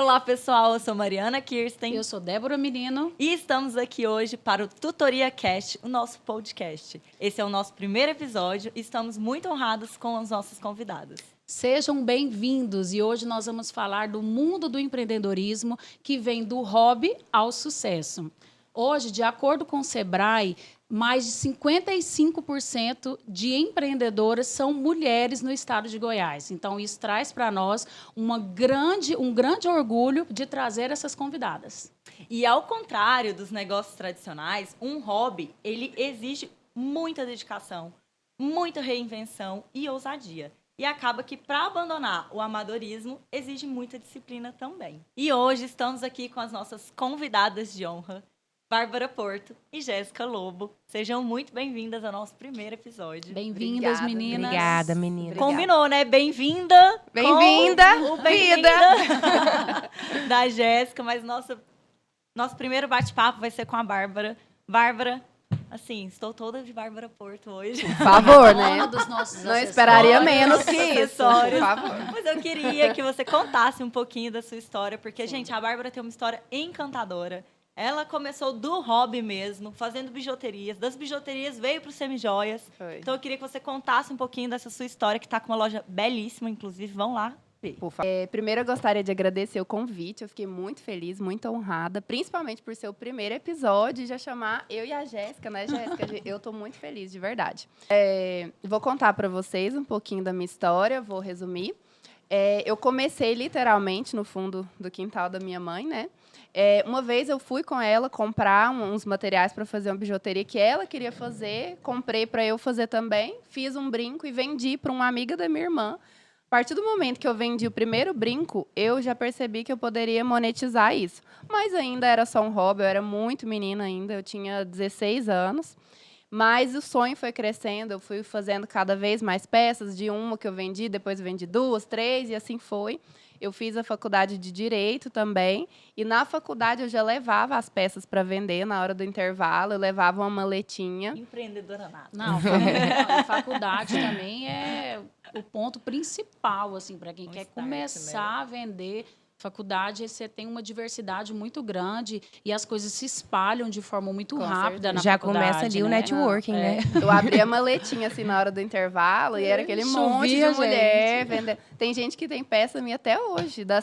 Olá, pessoal, eu sou Mariana Kirsten. Eu sou Débora Menino. E estamos aqui hoje para o Tutoria Cast, o nosso podcast. Esse é o nosso primeiro episódio e estamos muito honrados com os nossos convidados. Sejam bem-vindos e hoje nós vamos falar do mundo do empreendedorismo que vem do hobby ao sucesso. Hoje, de acordo com o Sebrae, mais de 55% de empreendedoras são mulheres no estado de Goiás. Então, isso traz para nós um grande orgulho de trazer essas convidadas. E ao contrário dos negócios tradicionais, um hobby, ele exige muita dedicação, muita reinvenção e ousadia. E acaba que, para abandonar o amadorismo, exige muita disciplina também. E hoje estamos aqui com as nossas convidadas de honra, Bárbara Porto e Jéssica Lobo. Sejam muito bem-vindas ao nosso primeiro episódio. Bem-vindas, meninas. Obrigada, menina. Combinou, né? Bem-vinda. Bem-vinda, Bem-vinda da Jéssica, mas nosso primeiro bate-papo vai ser com a Bárbara. Bárbara, assim, estou toda de Bárbara Porto hoje. Por favor, né? Dona dos nossos Não esperaria acessórios. menos que isso, por favor. Mas eu queria que você contasse um pouquinho da sua história, porque, gente, a Bárbara tem uma história encantadora. Ela começou do hobby mesmo, fazendo bijuterias. Das bijuterias veio para o semijoias. Então eu queria que você contasse um pouquinho dessa sua história, que está com uma loja belíssima, inclusive. Vão lá ver. Primeiro, eu gostaria de agradecer o convite. Eu fiquei muito feliz, muito honrada, principalmente por ser o primeiro episódio e já chamar eu e a Jéssica, né, Jéssica? Eu estou muito feliz, de verdade. Vou contar para vocês um pouquinho da minha história, vou resumir. Eu comecei literalmente no fundo do quintal da minha mãe, né? Uma vez eu fui com ela comprar uns materiais para fazer uma bijuteria que ela queria fazer, comprei para eu fazer também, fiz um brinco e vendi para uma amiga da minha irmã. A partir do momento que eu vendi o primeiro brinco, eu já percebi que eu poderia monetizar isso. Mas ainda era só um hobby, eu era muito menina ainda, eu tinha 16 anos. Mas o sonho foi crescendo, eu fui fazendo cada vez mais peças, de uma que eu vendi, depois eu vendi 2, 3, e assim foi. Eu fiz a faculdade de Direito também, e na faculdade eu já levava as peças para vender na hora do intervalo, eu levava uma maletinha. Empreendedora nada. Não, a faculdade também é o ponto principal, assim, para quem quer começar a vender. Faculdade, você tem uma diversidade muito grande e as coisas se espalham de forma muito rápida na já faculdade. Já começa ali, né? O networking, né? Eu abri a maletinha assim na hora do intervalo e era aquele monte de mulher vendendo. Tem gente que tem peça minha até hoje, da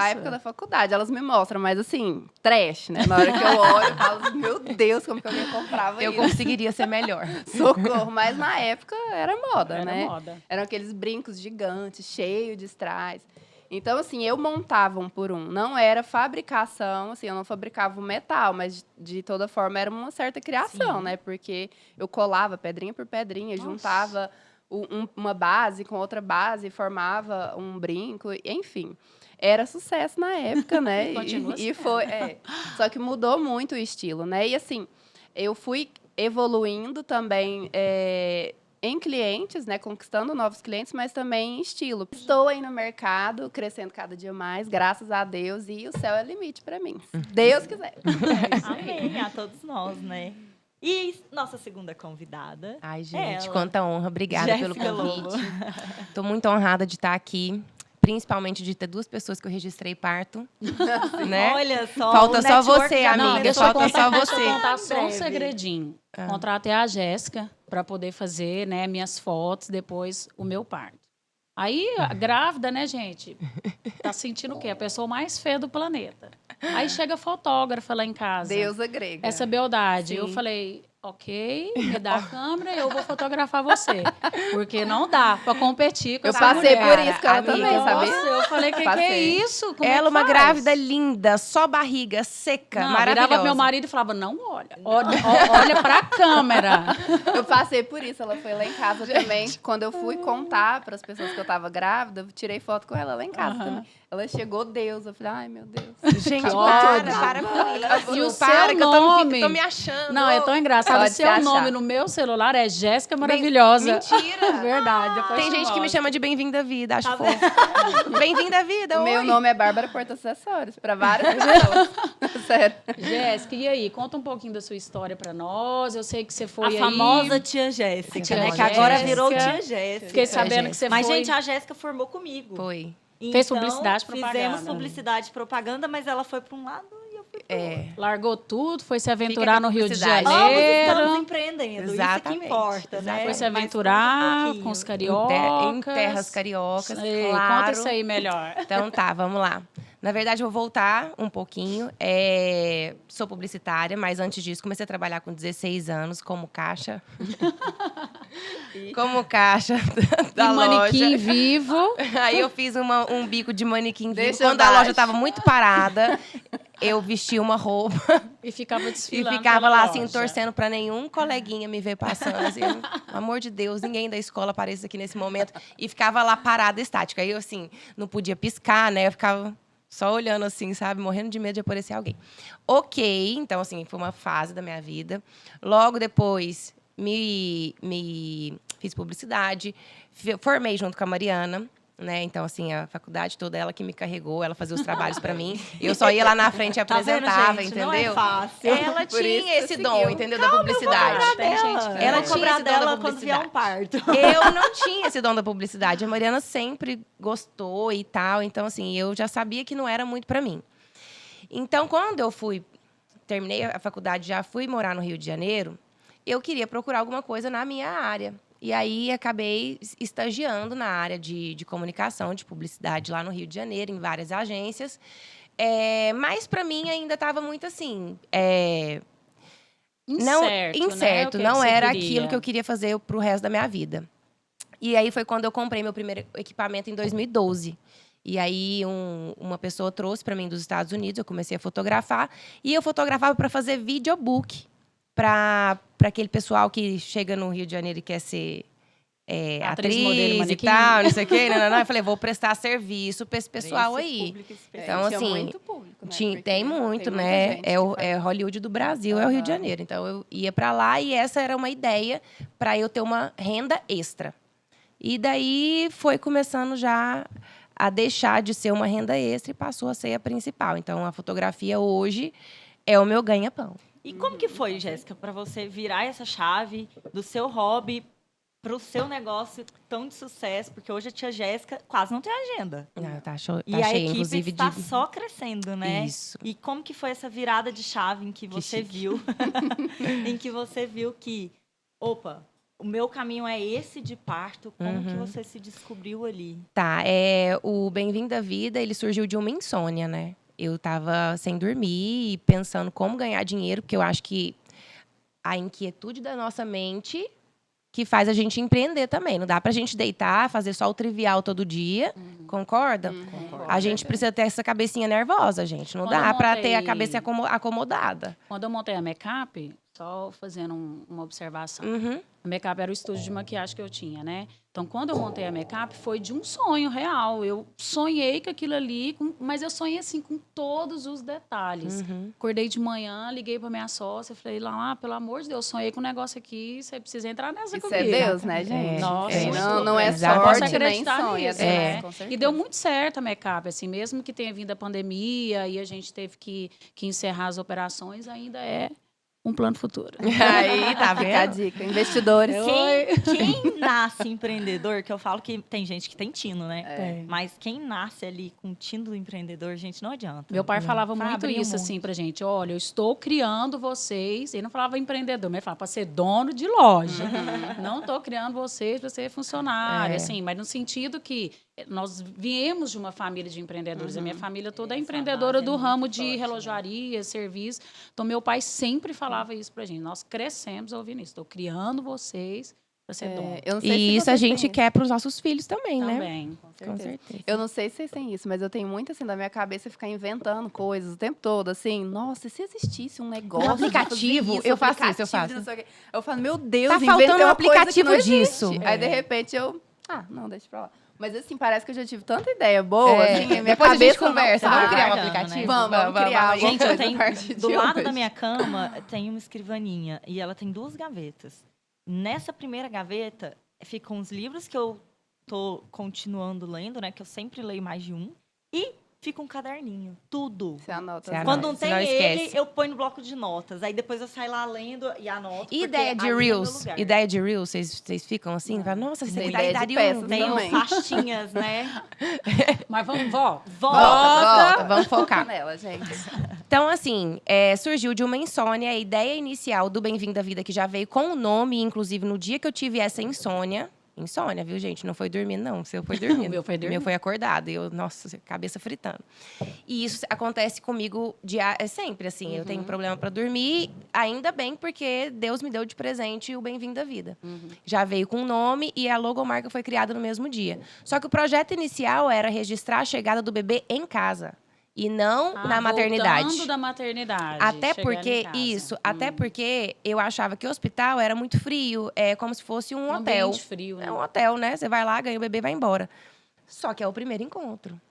época da faculdade. Elas me mostram, mas assim, trash, né? Na hora que eu olho, eu falo, meu Deus, como que alguém comprava eu isso? Eu conseguiria ser melhor. Socorro, mas na época era moda, né? Moda. Eram aqueles brincos gigantes, cheios de strass. Então, assim, eu montava um por um. Não era fabricação, assim, eu não fabricava o metal, mas, de toda forma, era uma certa criação, né? Porque eu colava pedrinha por pedrinha, juntava uma base com outra base, formava um brinco, enfim. Era sucesso na época, né? E foi, só que mudou muito o estilo, né? E, assim, eu fui evoluindo também... em clientes, né, conquistando novos clientes, mas também em estilo. Estou aí no mercado, crescendo cada dia mais, graças a Deus, e o céu é limite para mim. Deus quiser. Amém, a todos nós, né? E nossa segunda convidada. Ai, gente, quanta honra. Obrigada Jéssica pelo convite. Lobo. Estou muito honrada de estar aqui. Principalmente de ter 2 pessoas que eu registrei parto. Né? Olha só. Falta só você, Não, amiga. deixa Falta só Deixa eu você. contar só um segredinho. Contratei a Jéssica para poder fazer, né, minhas fotos, depois o meu parto. Aí, a grávida, né, gente, tá sentindo o quê? A pessoa mais feia do planeta. Aí chega a fotógrafa lá em casa. Deusa grega. Essa beldade. Sim. Eu falei, ok, me dá a câmera e eu vou fotografar você. Porque não dá pra competir com Eu essa passei mulher. por isso com ela também, Nossa, sabe? eu falei, que é Passei. isso? Como Ela, é que uma faz? grávida linda, só barriga, seca, Não, maravilhosa. virava pro meu marido e falava, não olha pra câmera. Eu passei por isso, ela foi lá em casa também. Quando eu fui contar para as pessoas que eu estava grávida, eu tirei foto com ela lá em casa também. Ela chegou, Deus. Eu falei, ai, meu Deus. Gente, Que para com E o isso. Para, seu que nome? eu tô me achando. Não, é tão engraçado. Pode O se seu achar. nome no meu celular é Jéssica Maravilhosa. Mentira. Verdade. Depois Tem te gente que me mostro. chama de Bem-vinda à Vida, acho Tá fofo. Bem-vinda à vida, O oi. meu nome é Bárbara Porto Acessórios, para várias pessoas. Sério. Jéssica, e aí? Conta um pouquinho da sua história pra nós. Eu sei que você foi A aí... famosa tia Jéssica, Tia né? Que agora Jéssica. virou tia Jéssica. Fiquei sabendo que você Mas, foi... gente, a Jéssica formou comigo. Foi. Fez publicidade e propaganda. Fizemos publicidade e propaganda, mas ela foi para um lado e eu fui para o outro. Largou tudo, foi se Fica aventurar com no Rio de publicidade. Ambos Janeiro. estamos empreendendo, isso Exatamente, que importa, né? Foi se Mas conta um aventurar pouquinho. com os Em cariocas. terras cariocas, Sei, claro. Conta isso aí melhor. Então tá, vamos lá. Na verdade, eu vou voltar um pouquinho. Sou publicitária, mas antes disso, comecei a trabalhar com 16 anos como caixa. Como caixa da E manequim loja. vivo. Aí eu fiz um bico de manequim vivo. Deixa eu Quando a dar. loja estava muito parada, eu vestia uma roupa E ficava e desfilando. ficava pela lá, loja. assim, torcendo para nenhum coleguinha me ver passando. Assim, pelo amor de Deus, ninguém da escola apareça aqui nesse momento. E ficava lá parada, estática. Aí eu, assim, não podia piscar, né? Eu ficava só olhando assim, sabe? Morrendo de medo de aparecer alguém. Ok, então, assim, foi uma fase da minha vida. Logo depois, me fiz publicidade. Formei junto com a Mariana. Né? Então, assim, a faculdade toda, ela que me carregou, ela fazia os trabalhos para mim. Eu só ia lá na frente e Tá vendo, apresentava, gente? entendeu? Não é fácil. Ela Por isso tinha que esse eu dom, segui. entendeu? Da publicidade. Tem gente que Ela Vou tinha cobrar esse dom da dela quando vier um publicidade. parto. Eu não tinha esse dom da publicidade. A Mariana sempre gostou e tal. Então, assim, eu já sabia que não era muito para mim. Então, quando eu terminei a faculdade, já fui morar no Rio de Janeiro, eu queria procurar alguma coisa na minha área. E aí, acabei estagiando na área de comunicação, de publicidade lá no Rio de Janeiro, em várias agências. Mas, para mim, ainda estava muito assim... Incerto, né? Não você era queria. aquilo que eu queria fazer pro resto da minha vida. E aí, foi quando eu comprei meu primeiro equipamento em 2012. E aí, uma pessoa trouxe para mim dos Estados Unidos, eu comecei a fotografar. E eu fotografava para fazer videobook. Para aquele pessoal que chega no Rio de Janeiro e quer ser Atriz, modelo, e manequim. tal, não sei o quê. Não. Eu falei, vou prestar serviço para esse pessoal Esse aí. público específico. Então, tinha assim, muito público, né? Porque Tem muito, tem muita né? gente que faz. Hollywood do Brasil, é o Rio de Aham. Janeiro. Então, eu ia para lá e essa era uma ideia para eu ter uma renda extra. E daí, foi começando já a deixar de ser uma renda extra e passou a ser a principal. Então, a fotografia hoje é o meu ganha-pão. E como que foi, Jéssica, para você virar essa chave do seu hobby para o seu negócio tão de sucesso? Porque hoje a tia Jéssica quase não tem agenda. Ah, tá E a cheia, equipe inclusive, está de... só crescendo, né? Isso. E como que foi essa virada de chave em que você chique. viu? Em que você viu que, opa, o meu caminho é esse de parto. Como que você se descobriu ali? Tá, o Bem-vindo à Vida, ele surgiu de uma insônia, né? Eu tava sem dormir e pensando como ganhar dinheiro, porque eu acho que a inquietude da nossa mente que faz a gente empreender também. Não dá pra gente deitar, fazer só o trivial todo dia, concorda? A gente precisa ter essa cabecinha nervosa, gente. Não Quando dá eu pra montei- ter a cabeça acomodada. Quando eu montei a Make-up, só fazendo uma observação. Uhum. A Make-up era o estúdio de maquiagem que eu tinha, né? Então, quando eu montei a Make-up, foi de um sonho real. Eu sonhei com aquilo ali, mas eu sonhei, assim, com todos os detalhes. Acordei de manhã, liguei pra minha sócia, falei lá, pelo amor de Deus, sonhei com um negócio aqui, você precisa entrar nessa Isso comigo. é Deus, né, gente? Nossa, Não é Exato. Posso sorte, nem acreditar sonho. nisso, Deus, né? com certeza. E deu muito certo a Make-up, assim, mesmo que tenha vindo a pandemia e a gente teve que encerrar as operações, ainda é um plano futuro. Aí, tá Fica a vendo? dica. Investidores. Quem nasce empreendedor, que eu falo que tem gente que tem tino, né? É. Mas quem nasce ali com o tino do empreendedor, gente, não adianta. Meu pai falava muito Abria isso, muito. assim, pra gente. Olha, eu estou criando vocês. Ele não falava empreendedor, mas ele falava para ser dono de loja. Não estou criando vocês para ser funcionário, assim. Mas no sentido que nós viemos de uma família de empreendedores. A minha família toda é Essa empreendedora base é do muito ramo forte, de né? relojaria, serviço. Então, meu pai sempre falava isso pra gente. Nós crescemos ouvindo isso. Estou criando vocês para ser dono. Eu não sei se E isso a vocês têm gente isso. quer pros nossos filhos também, né? Também. Com certeza. Eu não sei se vocês têm isso, mas eu tenho muito assim da minha cabeça ficar inventando coisas o tempo todo, assim. Nossa, e se existisse um negócio. de fazer aplicativo, isso, eu faço isso, eu aplicativo faço. de não sei o quê. Eu falo, meu Deus, Tá inventei faltando um uma coisa que aplicativo não existe. disso. Aí, de repente, não, deixa pra lá. Mas assim, parece que eu já tive tanta ideia boa, assim, a minha Depois a cabeça gente conversa. não Vamos para. criar um Né? aplicativo? Vamos criar. Gente, eu coisa a tenho, partir do de lado hoje. da minha cama tem uma escrivaninha e ela tem 2 gavetas. Nessa primeira gaveta ficam os livros que eu tô continuando lendo, né? Que eu sempre leio mais de um. E fica um caderninho. Tudo. Você anota. Você as Quando não Você tem não ele, esquece. eu ponho no bloco de notas. Aí depois eu saio lá lendo e anoto. E porque ideia de ali é meu Reels? lugar. Ideia de Reels, vocês ficam assim? Fala, nossa, essa Tem ideia ideia de daria um... peças Tenho também. pastinhas, né? Mas vamos, vó. Volta, vamos focar nela, gente. Então, assim, surgiu de uma insônia, a ideia inicial do Bem-vindo à Vida, que já veio com o nome, inclusive no dia que eu tive essa insônia, viu, gente? Não foi dormindo, não. O seu foi dormindo. O meu foi dormindo. O meu foi acordado. E eu, nossa, cabeça fritando. E isso acontece comigo sempre, assim. Eu tenho problema para dormir, ainda bem, porque Deus me deu de presente o Bem-vindo à Vida. Já veio com o nome e a logomarca foi criada no mesmo dia. Só que o projeto inicial era registrar a chegada do bebê em casa. E não na maternidade. Voltando da maternidade. Até chegando porque, em casa. isso, até porque eu achava que o hospital era muito frio, é como se fosse um hotel. ambiente frio, né? É um hotel, né? Você vai lá, ganha o bebê e vai embora. Só que é o primeiro encontro.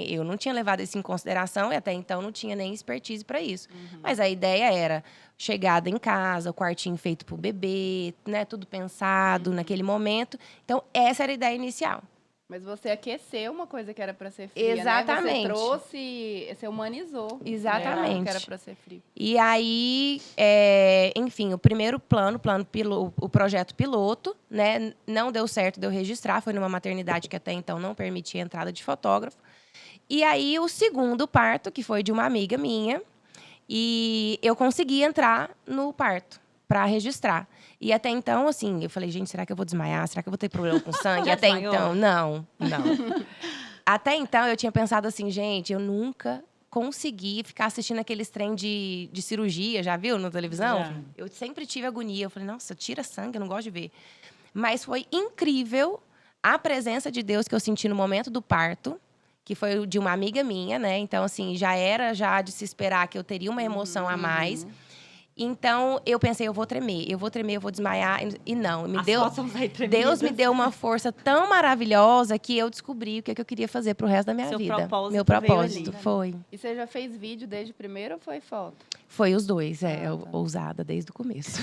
Eu não tinha levado isso em consideração e até então não tinha nem expertise para isso. Mas a ideia era chegada em casa, o quartinho feito pro bebê, né? Tudo pensado naquele momento. Então, essa era a ideia inicial. Mas você aqueceu uma coisa que era pra ser fria, Exatamente. né? Você trouxe, você humanizou. Exatamente. Né? Que era pra ser frio. E aí, enfim, o primeiro o projeto piloto, né? Não deu certo de eu registrar, foi numa maternidade que até então não permitia a entrada de fotógrafo. E aí, o segundo parto, que foi de uma amiga minha, e eu consegui entrar no parto para registrar. E até então, assim, eu falei, gente, será que eu vou desmaiar? Será que eu vou ter problema com sangue? Já Até desmaiou? então, não. Até então, eu tinha pensado assim, gente, eu nunca consegui ficar assistindo aqueles trem de cirurgia, já viu na televisão? Já. Eu sempre tive agonia. Eu falei, nossa, tira sangue, eu não gosto de ver. Mas foi incrível a presença de Deus que eu senti no momento do parto, que foi de uma amiga minha, né? Então, assim, já era de se esperar que eu teria uma emoção a mais. Então, eu pensei, eu vou tremer, eu vou desmaiar. E não, Fotos vão sair tremidas. Deus me deu uma força tão maravilhosa que eu descobri o que eu queria fazer pro resto da minha Seu vida. propósito Meu veio propósito ali. foi. E você já fez vídeo desde o primeiro ou foi foto? Foi os dois, tá. ousada desde o começo.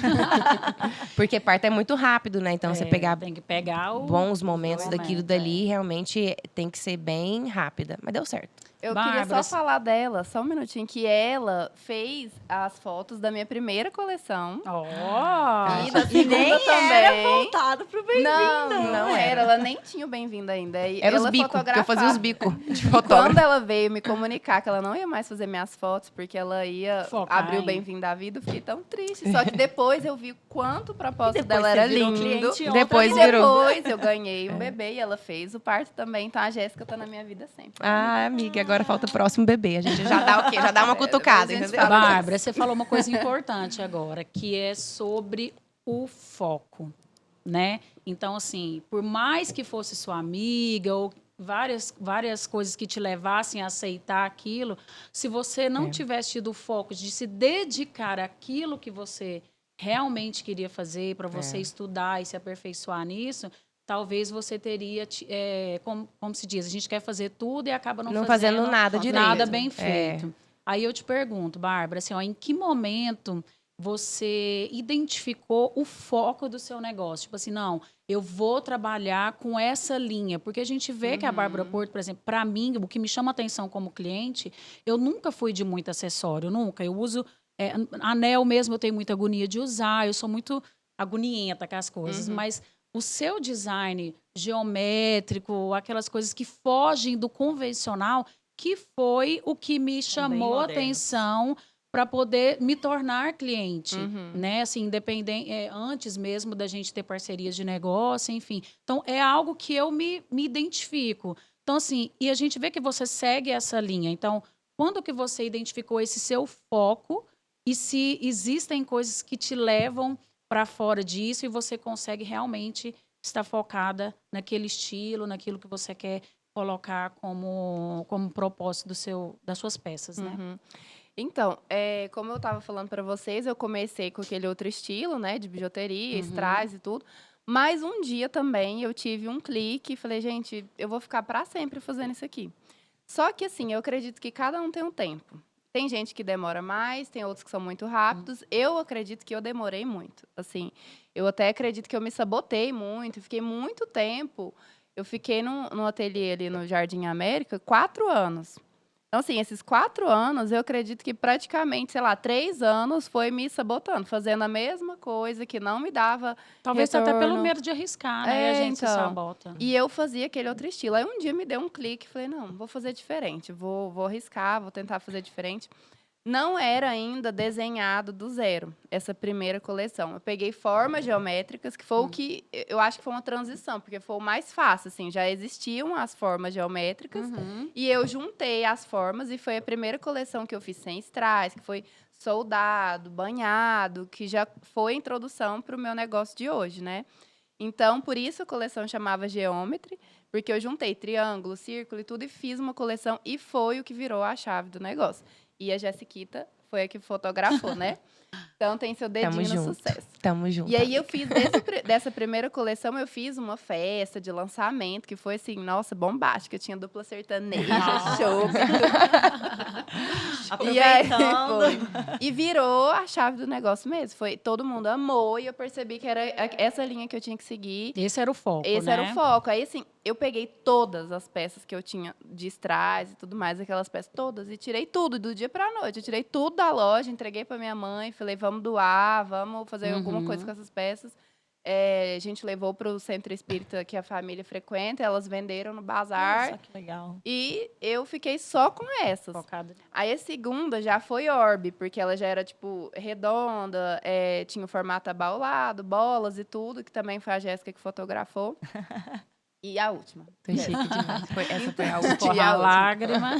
Porque parto é muito rápido, né? Então, você pegar Tem que pegar o... bons momentos momentos, daquilo dali, realmente tem que ser bem rápida. Mas deu certo. Eu queria Bárbara, só falar dela, só um minutinho, que ela fez as fotos da minha primeira coleção. Ó! E da E segunda nem também. era voltado pro bem-vindo. Não era. Ela nem tinha o bem-vindo ainda. E Era os ela bicos, que eu fotografava. fazia os bicos de Quando fotógrafo. ela veio me comunicar que ela não ia mais fazer minhas fotos, porque ela ia Focar abrir o em- bem-vindo à vida, eu fiquei tão triste. Só que depois eu vi o quanto o propósito Depois dela você era virou lindo. cliente Depois outra E virou. depois eu ganhei um bebê e ela fez o parto também. Então a Jéssica tá na minha vida sempre. Ah, amiga, agora falta o próximo bebê. A gente já dá o quê? Já dá uma cutucada, depois a gente entendeu? fala. Bárbara, você falou uma coisa importante agora, que é sobre o foco, né? Então, assim, por mais que fosse sua amiga ou várias coisas que te levassem a aceitar aquilo, se você não tivesse tido o foco de se dedicar àquilo que você realmente queria fazer, para você estudar e se aperfeiçoar nisso, talvez você teria, como se diz, a gente quer fazer tudo e acaba não fazendo nada direito. nada bem É. feito. Aí eu te pergunto, Bárbara, assim, ó, em que momento você identificou o foco do seu negócio? Tipo assim, não, eu vou trabalhar com essa linha. Porque a gente vê que a Bárbara Porto, por exemplo, para mim, o que me chama atenção como cliente, eu nunca fui de muito acessório, nunca. Eu uso anel mesmo, eu tenho muita agonia de usar, eu sou muito agonienta com as coisas, mas o seu design geométrico, aquelas coisas que fogem do convencional, que foi o que me chamou a modernos. atenção para poder me tornar cliente, né? Assim, independente, antes mesmo da gente ter parcerias de negócio, enfim. Então, é algo que eu me identifico. Então, assim, e a gente vê que você segue essa linha. Então, quando que você identificou esse seu foco e se existem coisas que te levam para fora disso e você consegue realmente estar focada naquele estilo, naquilo que você quer colocar como propósito das suas peças, né? Então, como eu estava falando para vocês, eu comecei com aquele outro estilo, né, de bijuteria, strass e tudo. Mas um dia também eu tive um clique e falei, gente, eu vou ficar para sempre fazendo isso aqui. Só que assim, eu acredito que cada um tem um tempo. Tem gente que demora mais, tem outros que são muito rápidos. Eu acredito que eu demorei muito. Assim, eu até acredito que eu me sabotei muito, fiquei muito tempo. Eu fiquei no ateliê ali no Jardim América 4 anos. Então, assim, esses 4 anos, eu acredito que praticamente, sei lá, 3 anos foi me sabotando, fazendo a mesma coisa que não me dava Talvez até pelo retorno. medo de arriscar, né? E a gente se Então. sabota. E eu fazia aquele outro estilo. Aí um dia me deu um clique, falei, não, vou fazer diferente, vou arriscar, vou tentar fazer diferente. Não era ainda desenhado do zero, essa primeira coleção. Eu peguei formas geométricas, que foi o que eu acho que foi uma transição, porque foi o mais fácil, assim, já existiam as formas geométricas, e eu juntei as formas, e foi a primeira coleção que eu fiz sem strass, que foi soldado, banhado, que já foi a introdução para o meu negócio de hoje, né? Então, por isso a coleção chamava Geometry, porque eu juntei triângulo, círculo e tudo, e fiz uma coleção, e foi o que virou a chave do negócio. E a Jessiquita foi a que fotografou, né? Então tem seu dedinho no sucesso. Tamo junto. E aí eu fiz dessa primeira coleção, eu fiz uma festa de lançamento, que foi assim, nossa, bombástica. Tinha dupla sertaneja, show. E aí, Aproveitando. e virou a chave do negócio mesmo. Foi, todo mundo amou e eu percebi que era essa linha que eu tinha que seguir. Esse era o foco, Esse né? era o foco. Aí, assim, eu peguei todas as peças que eu tinha de strass e tudo mais, aquelas peças todas, e tirei tudo do dia pra noite. Eu tirei tudo da loja, entreguei pra minha mãe, falei, vamos doar, vamos fazer alguma coisa com essas peças. A gente levou pro centro espírita que a família frequenta, elas venderam no bazar. Nossa, que legal. E eu fiquei só com essas. Focada. Aí a segunda já foi orbe, porque ela já era, tipo, redonda, tinha o formato abaulado, bolas e tudo, que também foi a Jéssica que fotografou. E a última. Tô chique demais. Essa foi a E última. Porra, a a última. lágrima.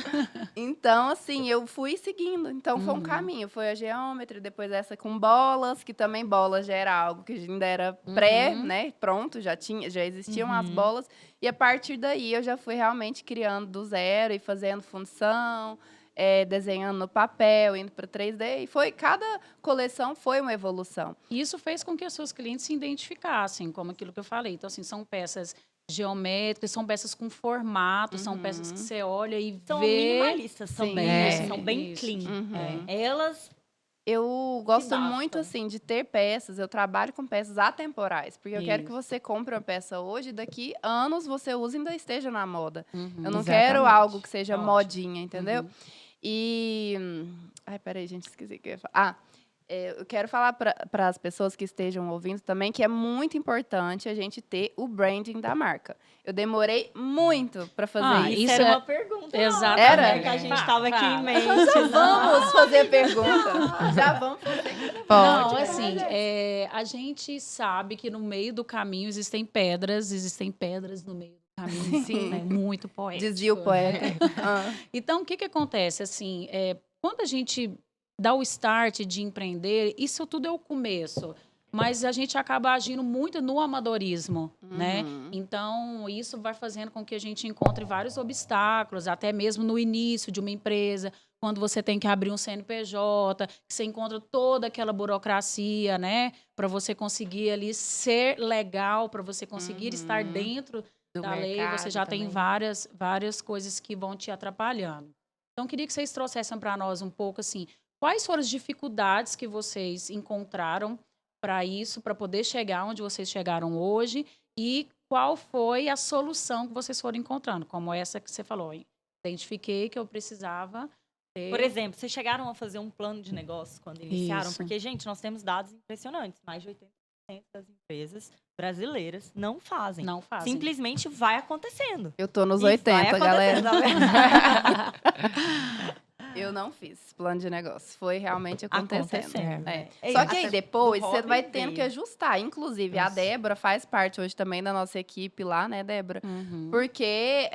Então, assim, eu fui seguindo. Então, foi um caminho. Foi a geometria, depois essa com bolas, que também bolas já era algo que ainda era pré, né? Pronto, já existiam as bolas. E a partir daí, eu já fui realmente criando do zero e fazendo função, desenhando no papel, indo para 3D. E cada coleção foi uma evolução. Isso fez com que os seus clientes se identificassem, como aquilo que eu falei. Então, assim, são peças geométricas, são peças com formato, são peças que você olha e São vê. minimalistas também, né? São bem Isso. clean. Elas Eu gosto basta. muito, assim, de ter peças. Eu trabalho com peças atemporais. Porque eu quero que você compre uma peça hoje e daqui anos você use e ainda esteja na moda. Eu não quero Exatamente. algo que seja Ótimo. modinha, entendeu? E... Ai, peraí, gente, esqueci o que eu ia falar. Eu quero falar para as pessoas que estejam ouvindo também que é muito importante a gente ter o branding da marca. Eu demorei muito para fazer isso. isso era uma pergunta. Exatamente. Era? Era? Que a gente Fala, estava aqui fala. em mente. Vamos fazer a pergunta. Já vamos fazer. Não, assim, a gente sabe que no meio do caminho existem pedras no meio do caminho. Sim. Né? Muito poético. Dizia o poeta. Então, o que acontece? Assim, quando a gente dá o start de empreender, isso tudo é o começo. Mas a gente acaba agindo muito no amadorismo, né? Então, isso vai fazendo com que a gente encontre vários obstáculos, até mesmo no início de uma empresa, quando você tem que abrir um CNPJ, você encontra toda aquela burocracia, né? Para você conseguir ali ser legal, para você conseguir estar dentro da lei, você já tem várias coisas que vão te atrapalhando. Então, queria que vocês trouxessem para nós um pouco, assim, quais foram as dificuldades que vocês encontraram para isso, para poder chegar onde vocês chegaram hoje e qual foi a solução que vocês foram encontrando, como essa que você falou. Identifiquei que eu precisava ter... Por exemplo, vocês chegaram a fazer um plano de negócio quando iniciaram? Isso. Porque, gente, nós temos dados impressionantes. Mais de 80% das empresas brasileiras não fazem. Não fazem. Simplesmente vai acontecendo. Eu tô nos E vai 80, galera. acontecendo, tá vendo? Eu não fiz plano de negócio. Foi realmente acontecendo. É. Só que aí Até depois do você hobby vai tendo veio. que ajustar. Inclusive, a Débora faz parte hoje também da nossa equipe lá, né, Débora? Porque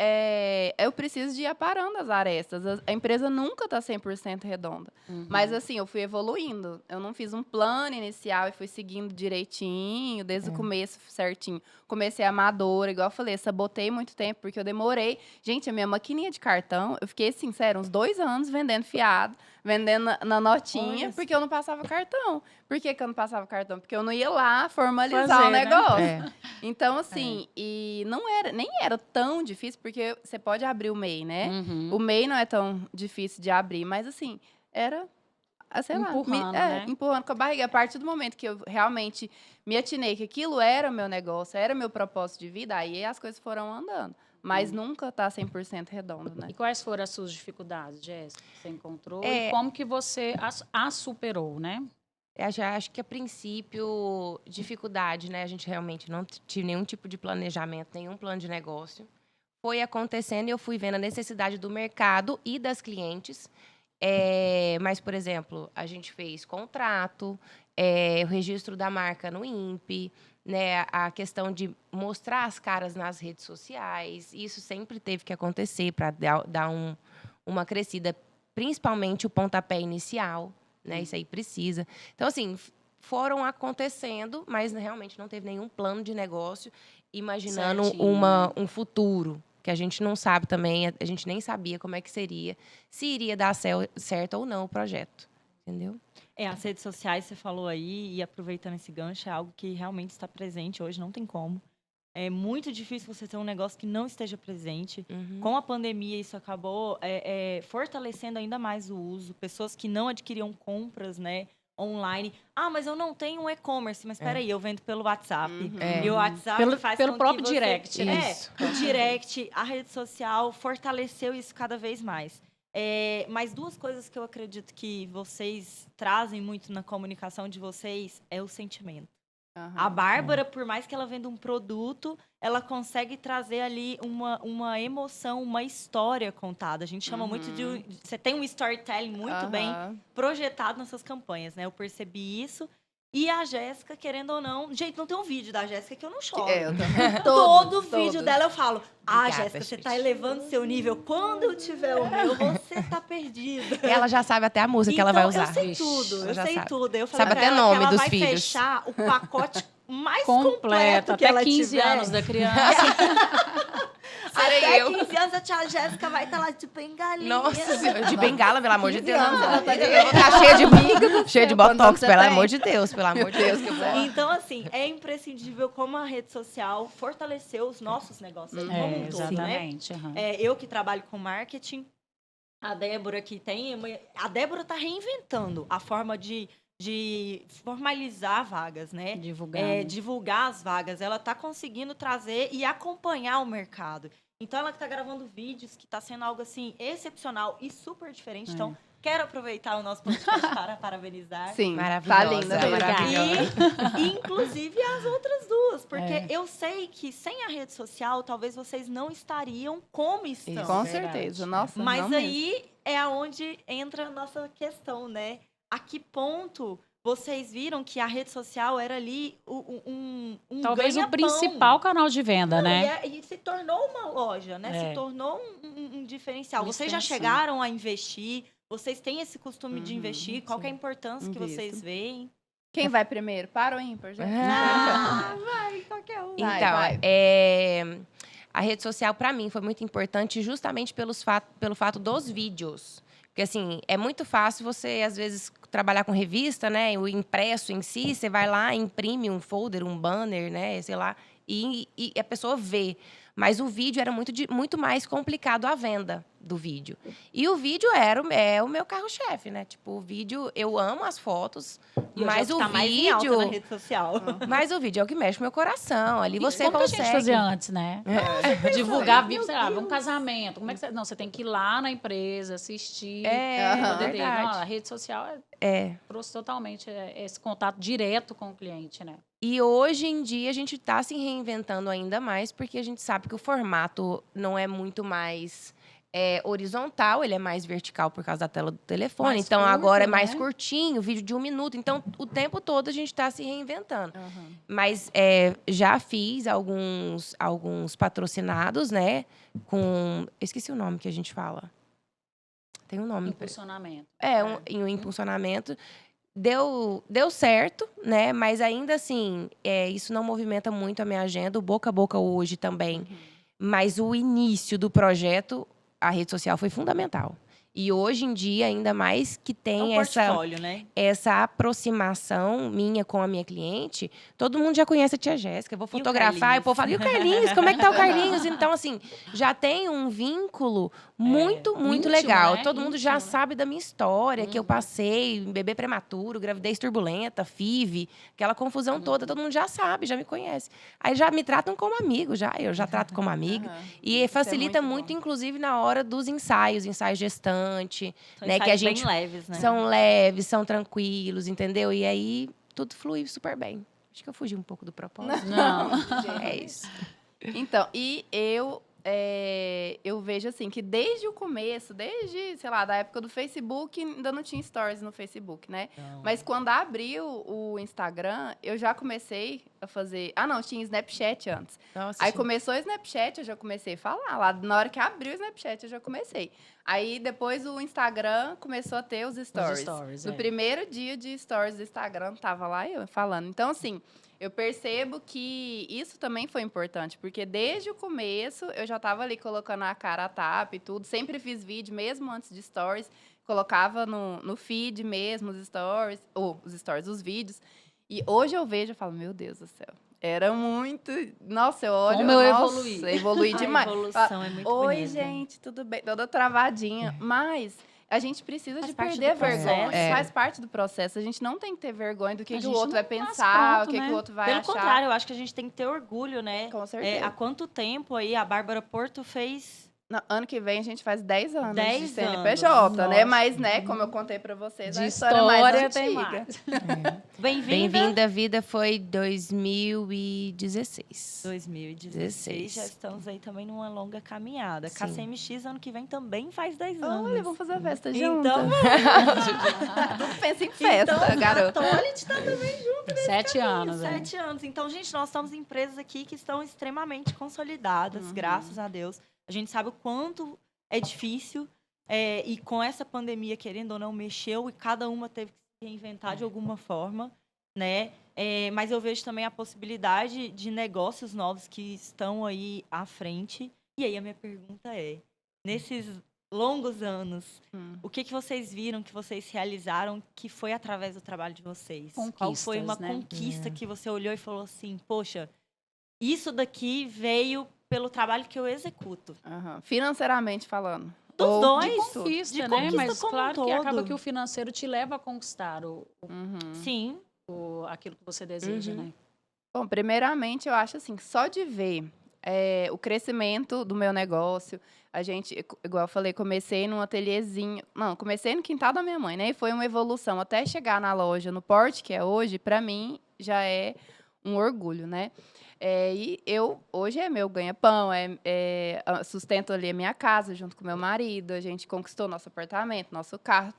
eu preciso de ir aparando as arestas. A empresa nunca tá 100% redonda. Mas assim, eu fui evoluindo. Eu não fiz um plano inicial e fui seguindo direitinho, desde o começo certinho. Comecei amadora, igual eu falei, sabotei muito tempo, porque eu demorei. Gente, a minha maquininha de cartão, eu fiquei, sincero, uns 2 anos vendendo fiado, vendendo na notinha, Olha porque eu não passava cartão. Por que eu não passava cartão? Porque eu não ia lá formalizar Fazer, o né? negócio. Então, assim, e nem era tão difícil, porque você pode abrir o MEI, né? O MEI não é tão difícil de abrir, mas assim, era sei lá, Empurrando, né? empurrando com a barriga. A partir do momento que eu realmente me atinei que aquilo era o meu negócio, era o meu propósito de vida, aí as coisas foram andando. Mas nunca tá 100% redondo, né? E quais foram as suas dificuldades, Jéssica, que você encontrou? É. E como que você as superou, né? Eu já acho que, a princípio, dificuldade, né? A gente realmente não tive nenhum tipo de planejamento, nenhum plano de negócio. Foi acontecendo e eu fui vendo a necessidade do mercado e das clientes. Mas, por exemplo, a gente fez contrato, o registro da marca no INPE, né? A questão de mostrar as caras nas redes sociais. Isso sempre teve que acontecer para dar uma crescida, principalmente o pontapé inicial. Né? Isso aí precisa. Então, assim, foram acontecendo, mas realmente não teve nenhum plano de negócio imaginando Certinho, um futuro, que a gente não sabe também, a gente nem sabia como é que seria, se iria dar certo ou não o projeto, entendeu? As redes sociais, você falou aí, e aproveitando esse gancho, é algo que realmente está presente hoje, não tem como. É muito difícil você ter um negócio que não esteja presente. Com a pandemia, isso acabou fortalecendo ainda mais o uso. Pessoas que não adquiriam compras, né, online. Mas eu não tenho um e-commerce. Mas espera aí, eu vendo pelo WhatsApp. E o WhatsApp faz pelo com próprio que você... direct, né? O direct, a rede social fortaleceu isso cada vez mais. Mas duas coisas que eu acredito que vocês trazem muito na comunicação de vocês é o sentimento. A Bárbara, por mais que ela venda um produto, ela consegue trazer ali uma emoção, uma história contada. A gente chama muito de... Você tem um storytelling muito bem projetado nas suas campanhas, né? Eu percebi isso. E a Jéssica, querendo ou não... Gente, não tem um vídeo da Jéssica que eu não choro. Eu também. Todo vídeo dela eu falo, Obrigada, Jéssica, você gente. tá elevando seu nível. Quando eu tiver o meu, você tá perdida. Ela já sabe até a música que ela vai usar. Eu sei Vixe, tudo, eu já sei sabe. tudo. Eu falei Sabe pra até ela nome que ela dos vai filhos. fechar o pacote mais completo Completo, que até ela 15 tiver. anos da criança. Serei Até eu. 15 anos a tia Jéssica vai estar lá de bengalinha. Nossa Senhora, de bengala, pelo amor de Deus. anos, ela tá de Eu vou estar cheia de Quantos anos botox, você pelo tem? amor de Deus, pelo amor de Deus. Que eu vou... Então, assim, é imprescindível como a rede social fortaleceu os nossos negócios como um todo, né? Exatamente. aham. Eu que trabalho com marketing, a Débora que tem... A Débora está reinventando a forma de formalizar vagas, né? Divulgar. né? Divulgar as vagas. Ela está conseguindo trazer e acompanhar o mercado. Então, ela está gravando vídeos que está sendo algo, assim, excepcional e super diferente. Então, quero aproveitar o nosso podcast para parabenizar. Sim, Maravilhosa, tá linda. mesmo. maravilhosa. E, inclusive, as outras duas. Porque eu sei que sem a rede social, talvez vocês não estariam como estão. Isso. Com Verdade. certeza. Nossa, Mas não aí é aonde entra a nossa questão, né? A que ponto vocês viram que a rede social era ali um Talvez o ganha-pão? principal canal de venda, Não, né? e se tornou uma loja, né? É. Se tornou um diferencial. Uma Vocês já extensão. chegaram a investir? Vocês têm esse costume de investir? Qual que é a sim. importância que Invisto. vocês veem? Quem vai primeiro? Para ou ímpar, gente? Vai, qualquer um. Vai, Então, vai. a rede social, para mim, foi muito importante justamente pelo fato dos vídeos. Porque, assim, é muito fácil você, às vezes, trabalhar com revista, né? O impresso em si, você vai lá, imprime um folder, um banner, né? Sei lá, e a pessoa vê. Mas o vídeo era muito mais complicado a venda do vídeo. E o vídeo é o meu carro-chefe, né? Tipo, o vídeo, eu amo as fotos, E hoje mas é o que o tá mais em alta na vídeo... rede social. Mas o vídeo é o que mexe com o meu coração. Ali você Como que a consegue... gente fazia antes, né? Divulgar vídeo, sei lá, um casamento. Como é que você... Não, você tem que ir lá na empresa, assistir. É, poder ter. verdade. Não, a rede social É. trouxe totalmente esse contato direto com o cliente, né? E hoje em dia a gente está se reinventando ainda mais, porque a gente sabe que o formato não é muito mais horizontal, ele é mais vertical por causa da tela do telefone. Mais Então curto, agora é né? mais curtinho, vídeo de 1 minuto. Então o tempo todo a gente está se reinventando. Mas já fiz alguns patrocinados, né? Eu esqueci o nome que a gente fala. Tem um nome. Impulsionamento. Um impulsionamento. Deu certo, né? Mas ainda assim, isso não movimenta muito a minha agenda. O boca a boca hoje também. Mas o início do projeto, a rede social foi fundamental. E hoje em dia, ainda mais que É tem um portfólio, né? essa aproximação minha com a minha cliente, todo mundo já conhece a tia Jéssica. Eu vou fotografar, e o povo fala, e o Carlinhos? Como é que tá o Carlinhos? Então, assim, já tem um vínculo muito íntimo, legal. né? Todo mundo já Íntimo, né? sabe da minha história, que eu passei, bebê prematuro, gravidez turbulenta, FIV, aquela confusão toda. Todo mundo já sabe, já me conhece. Aí já me tratam como amigo, eu já trato como amiga. Aham. E Isso é facilita muito muito, bom. inclusive, na hora dos ensaios gestante, São né? Que a ensaios gente bem leves, né? são leves, são tranquilos, entendeu? E aí tudo flui super bem. Acho que eu fugi um pouco do propósito. Não. É isso. Então, e eu vejo assim que desde o começo, desde, sei lá, da época do Facebook, ainda não tinha stories no Facebook, né? Não. Mas quando abriu o Instagram, eu já comecei a fazer. Ah, não, tinha Snapchat antes. Nossa, Aí gente. começou o Snapchat, eu já comecei a falar. Lá na hora que abriu o Snapchat, eu já comecei. Aí depois o Instagram começou a ter os stories. stories, No é. primeiro dia de stories do Instagram, tava lá eu falando. Então, assim, eu percebo que isso também foi importante, porque desde o começo eu já estava ali colocando a cara a tapa e tudo. Sempre fiz vídeo, mesmo antes de stories. Colocava no feed mesmo os vídeos. E hoje eu vejo e falo, meu Deus do céu. Era muito. Nossa, eu olho. Como eu nossa, evoluí. evoluí A demais. evolução é muito Oi, bonita. gente, tudo bem? Toda travadinha. Mas a gente precisa Faz de parte perder a do vergonha. processo. Faz parte do processo. A gente não tem que ter vergonha do A que o gente outro vai não nasce pensar, pronto, o que né? o outro vai Pelo achar. contrário, eu acho que a gente tem que ter orgulho, né? Com certeza. Há quanto tempo aí a Bárbara Porto fez? Ano que vem a gente faz 10 anos 10 de CNPJ, né? Nossa. Mas, né, como eu contei pra vocês, De a história mais história tem antiga. mais. Bem-vinda. Bem-vinda à vida foi 2016. 2016, já estamos aí também numa longa caminhada. Sim. KCMX ano que vem também faz 10 anos. Olha, vamos fazer a festa Então, junto. Tudo pensa em festa, então garoto. a Tolit tá também 7 anos, 7 anos. Então, gente, nós estamos em empresas aqui que estão extremamente consolidadas, graças a Deus. A gente sabe o quanto é difícil e com essa pandemia, querendo ou não, mexeu e cada uma teve que se reinventar de alguma forma, né? Mas eu vejo também a possibilidade de negócios novos que estão aí à frente. E aí a minha pergunta é, nesses longos anos, o que vocês viram, que vocês realizaram, que foi através do trabalho de vocês? Qual foi uma Conquistas, né? conquista que você olhou e falou assim, poxa, isso daqui veio pelo trabalho que eu executo? Aham. Financeiramente falando. Dos Ou dois. De conquista, de né? conquista Mas como um claro que acaba todo. que o financeiro te leva a conquistar Sim. aquilo que você deseja, né? Bom, primeiramente, eu acho assim, só de ver o crescimento do meu negócio, a gente, igual eu falei, comecei num ateliêzinho, não, comecei no quintal da minha mãe, né? E foi uma evolução até chegar na loja, no porte que é hoje, para mim, já é um orgulho, né? E hoje é meu ganha-pão, sustento ali a minha casa junto com meu marido, a gente conquistou nosso apartamento, nosso carro,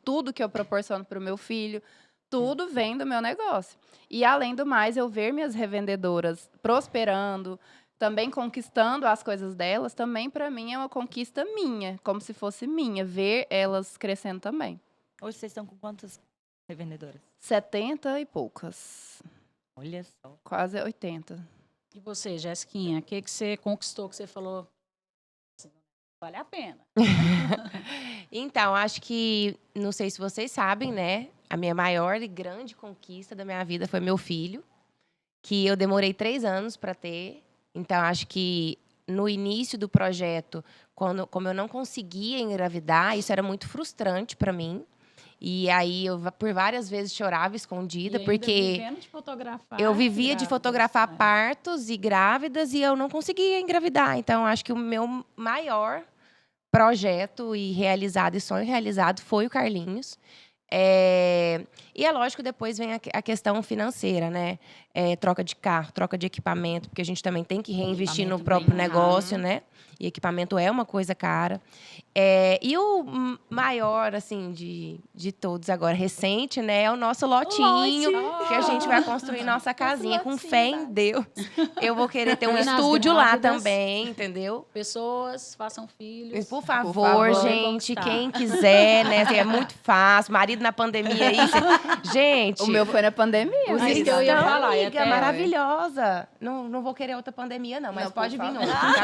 tudo que eu proporciono para o meu filho, tudo vem do meu negócio. E, além do mais, eu ver minhas revendedoras prosperando, também conquistando as coisas delas, também, para mim, é uma conquista minha, como se fosse minha, ver elas crescendo também. Hoje vocês estão com quantas revendedoras? 70 e poucas, Olha só. quase 80. E você, Jéssiquinha, o que você conquistou, que você falou, vale a pena? Então, acho que, não sei se vocês sabem, né? A minha maior e grande conquista da minha vida foi meu filho, que eu demorei 3 anos para ter. Então, acho que no início do projeto, como eu não conseguia engravidar, isso era muito frustrante para mim. E aí, eu por várias vezes chorava escondida, E ainda porque vivendo de fotografar eu vivia de grávidas, fotografar né? partos e grávidas e eu não conseguia engravidar. Então, acho que o meu maior projeto e sonho realizado foi o Carlinhos. E é lógico, depois vem a questão financeira, né? Troca de carro, troca de equipamento, porque a gente também tem que reinvestir no Equipamento próprio bem negócio, né? E equipamento é uma coisa cara. E o maior, assim, de todos agora, recente, né? É o nosso lotinho, que a gente vai construir nossa casinha com fé em Deus. Eu vou querer ter um E nas estúdio lá grávidas? também, entendeu? Pessoas, façam filhos. Por favor, favor, gente, conquistar. quem quiser, né? Assim, é muito fácil. Marido na pandemia aí. Gente. O meu foi na pandemia. Os É isso que eu ia Então, falar. amiga, amiga até. maravilhosa. Não vou querer outra pandemia, não, mas Não, pode por vir favor. outra,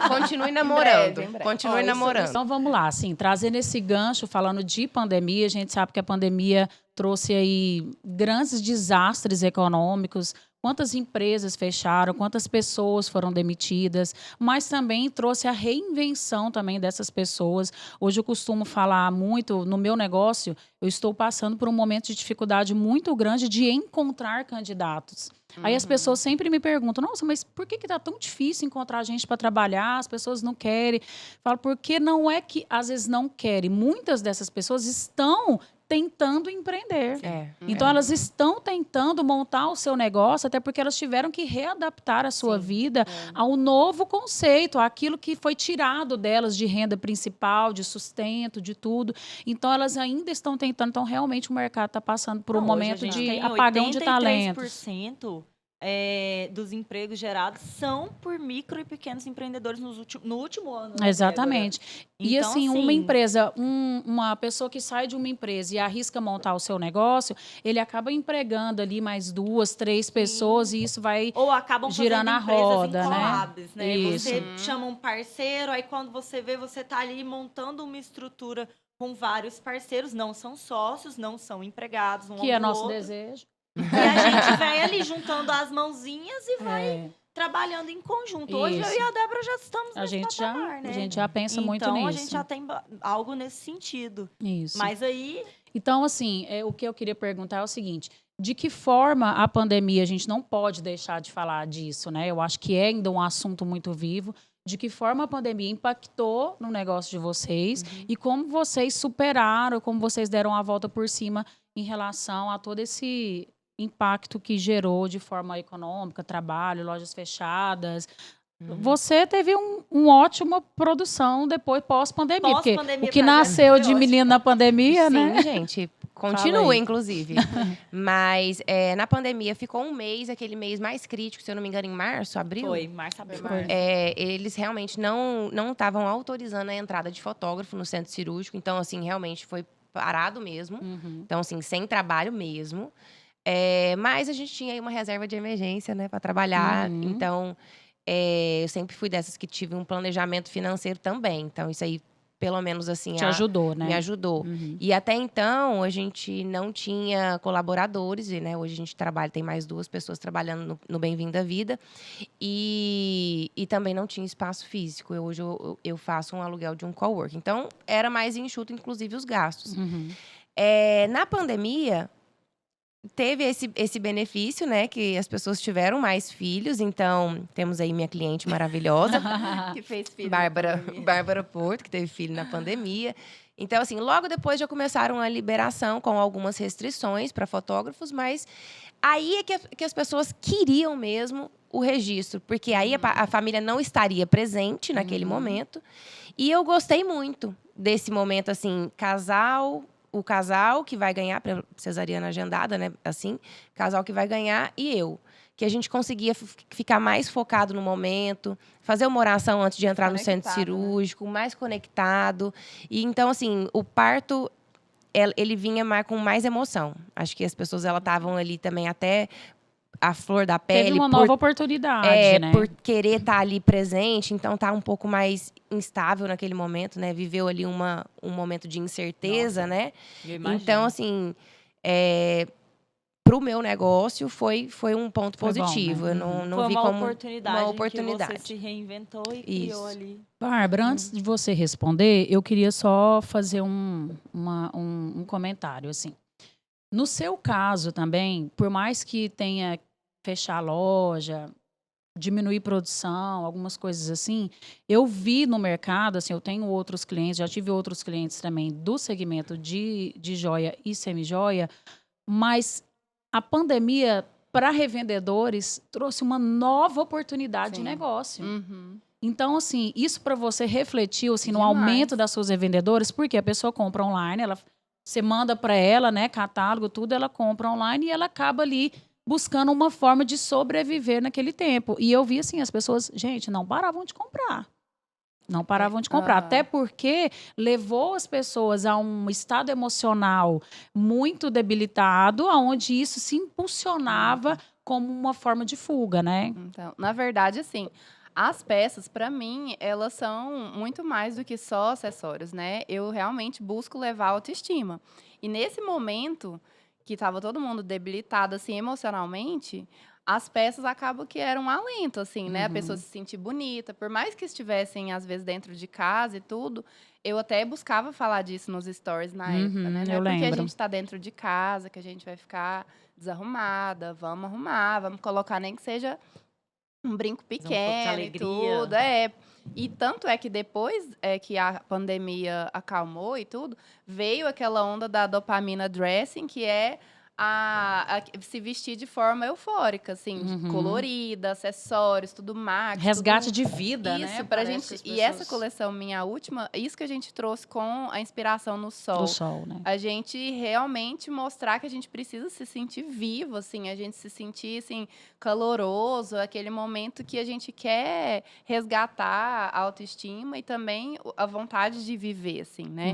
tá? Continue namorando. em breve. Continue Ó, isso- namorando. Então vamos lá, assim, trazendo esse gancho, falando de pandemia, a gente sabe que a pandemia trouxe aí grandes desastres econômicos, quantas empresas fecharam, quantas pessoas foram demitidas, mas também trouxe a reinvenção também dessas pessoas. Hoje eu costumo falar muito, no meu negócio, eu estou passando por um momento de dificuldade muito grande de encontrar candidatos. Aí as pessoas sempre me perguntam, nossa, mas por que tá tão difícil encontrar gente para trabalhar? As pessoas não querem. Falo, porque não é que às vezes não querem. Muitas dessas pessoas estão tentando empreender. Então, elas estão tentando montar o seu negócio, até porque elas tiveram que readaptar a sua vida ao novo conceito, àquilo que foi tirado delas de renda principal, de sustento, de tudo. Então, elas ainda estão tentando. Então, realmente, o mercado está passando por um Não, hoje momento a gente de tem apagão de talentos. 83% dos empregos gerados são por micro e pequenos empreendedores no último ano. né, Exatamente. E Então, assim, assim- uma empresa, uma pessoa que sai de uma empresa e arrisca montar o seu negócio, ele acaba empregando ali mais 2, 3 pessoas e isso vai... Ou acabam girando fazendo a empresas roda, em né? collabs, né? Isso. Você chama um parceiro, aí quando você vê, você tá ali montando uma estrutura com vários parceiros, não são sócios, não são empregados, um Que é ao do nosso outro. desejo. E a gente vai ali juntando as mãozinhas e vai É, trabalhando em conjunto. Hoje eu Isso. e a Débora já estamos a nesse gente já, patamar, né? a gente já pensa muito então, nisso. a gente já tem algo nesse sentido. Isso. Mas aí, Então, assim, o que eu queria perguntar é o seguinte: de que forma a pandemia, a gente não pode deixar de falar disso, né? Eu acho que é ainda um assunto muito vivo. De que forma a pandemia impactou no negócio de vocês e como vocês superaram, como vocês deram a volta por cima em relação a todo esse impacto que gerou de forma econômica, trabalho, lojas fechadas. Você teve uma ótima produção depois, pós-pandemia. Porque Pós-pandemia o que pra gente nasceu foi de ótimo. menino na pandemia, Sim, né? gente. Fala Continua, aí. inclusive. Mas na pandemia ficou um mês, aquele mês mais crítico, se eu não me engano, em março, abril. foi, março, abril. Foi. Eles realmente não estavam autorizando a entrada de fotógrafo no centro cirúrgico. Então, assim, realmente foi parado mesmo. Uhum. Então, assim, sem trabalho mesmo. Mas a gente tinha aí uma reserva de emergência, né, para trabalhar. Uhum. Então, eu sempre fui dessas que tive um planejamento financeiro também. Então, isso aí, pelo menos assim, Te ajudou, né? me ajudou. Uhum. E até então, a gente não tinha colaboradores, e, né, hoje a gente tem mais 2 pessoas trabalhando no Bem-vindo à Vida. E também não tinha espaço físico. Hoje eu faço um aluguel de um coworking. Então, era mais enxuto, inclusive, os gastos. Uhum. Na pandemia, teve esse benefício, né? Que as pessoas tiveram mais filhos. Então, temos aí minha cliente maravilhosa, Que fez filho. Bárbara Porto, que teve filho na pandemia. Então, assim, logo depois já começaram a liberação com algumas restrições para fotógrafos, mas aí é que as pessoas queriam mesmo o registro, porque aí a família não estaria presente naquele momento. E eu gostei muito desse momento, assim, o casal que vai ganhar, cesariana agendada, né? Assim, casal que vai ganhar e eu. Que a gente conseguia ficar mais focado no momento, fazer uma oração antes de entrar no centro cirúrgico, mais conectado. E então, assim, o parto, ele vinha com mais emoção. Acho que as pessoas estavam ali também até a flor da pele. Teve uma nova oportunidade, né? Por querer estar ali presente, então tá um pouco mais instável naquele momento, né? Viveu ali um momento de incerteza, né? Eu imagino. Então, assim, pro meu negócio foi um ponto Foi bom, positivo. né? Eu não Foi vi uma como oportunidade, uma em oportunidade. que você se reinventou e criou Isso. ali. Bárbara, antes de você responder, eu queria só fazer um comentário, assim. No seu caso também, por mais que tenha fechar a loja, diminuir produção, algumas coisas assim, eu vi no mercado, assim, eu tenho outros clientes, já tive outros clientes também do segmento de joia e semijoia, mas a pandemia, para revendedores, trouxe uma nova oportunidade de negócio. Uhum. Então, assim, isso para você refletiu assim, no Demais. aumento das suas revendedoras, porque a pessoa compra online, você manda para ela, né, catálogo, tudo, ela compra online e ela acaba ali buscando uma forma de sobreviver naquele tempo. E eu vi assim, as pessoas, gente, não paravam de comprar. Não paravam de comprar. Até porque levou as pessoas a um estado emocional muito debilitado, onde isso se impulsionava como uma forma de fuga, né? Então, na verdade, assim, as peças, para mim, elas são muito mais do que só acessórios, né? Eu realmente busco levar a autoestima. E nesse momento que estava todo mundo debilitado, assim, emocionalmente, as peças acabam que eram um alento, assim, né? A pessoa se sentir bonita. Por mais que estivessem, às vezes, dentro de casa e tudo, eu até buscava falar disso nos stories na época, né? Não é eu porque a lembro. gente está dentro de casa que a gente vai ficar desarrumada, vamos arrumar, vamos colocar nem que seja um brinco pouco de pequeno e alegria. tudo, E tanto é que depois que a pandemia acalmou e tudo, veio aquela onda da dopamina dressing, que é se vestir de forma eufórica, assim, de colorida, acessórios, tudo max. Resgate tudo... de vida, né? Isso, pra Parece gente. que as E essa pessoas- coleção minha última, isso que a gente trouxe com a inspiração no sol. do sol, né? A gente realmente mostrar que a gente precisa se sentir vivo, assim, a gente se sentir, assim, caloroso, aquele momento que a gente quer resgatar a autoestima e também a vontade de viver, assim, né?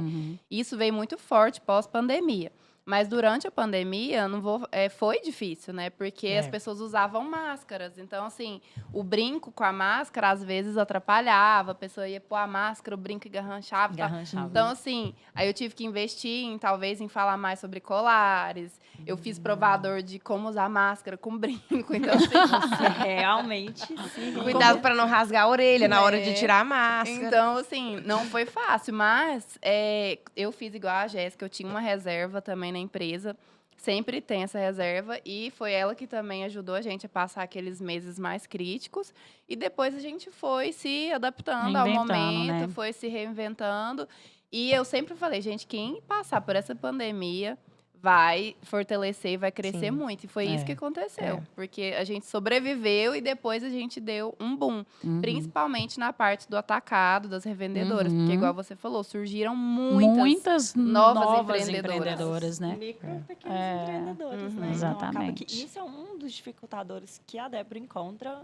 Isso veio muito forte pós-pandemia. Mas durante a pandemia, foi difícil, né? Porque as pessoas usavam máscaras. Então, assim, o brinco com a máscara, às vezes, atrapalhava. A pessoa ia pôr a máscara, o brinco garranchava. Garranchava. Então, assim, aí eu tive que investir, talvez, em falar mais sobre colares. Eu fiz provador de como usar máscara com brinco. Então, assim, Você realmente sim. Cuidado para não rasgar a orelha na hora de tirar a máscara. então, assim, não foi fácil, mas eu fiz igual a Jéssica, eu tinha uma reserva também na empresa, sempre tem essa reserva, e foi ela que também ajudou a gente a passar aqueles meses mais críticos, e depois a gente foi se adaptando ao Reinventando, momento, né? foi se reinventando, e eu sempre falei, gente, quem passar por essa pandemia vai fortalecer e vai crescer Sim. muito. E foi isso que aconteceu. É. Porque a gente sobreviveu e depois a gente deu um boom. Principalmente na parte do atacado, das revendedoras. Porque, igual você falou, surgiram muitas novas empreendedoras. empreendedoras, né? Micro, pequenos empreendedores, né? Então, acaba Exatamente. que isso é um dos dificultadores que a Débora encontra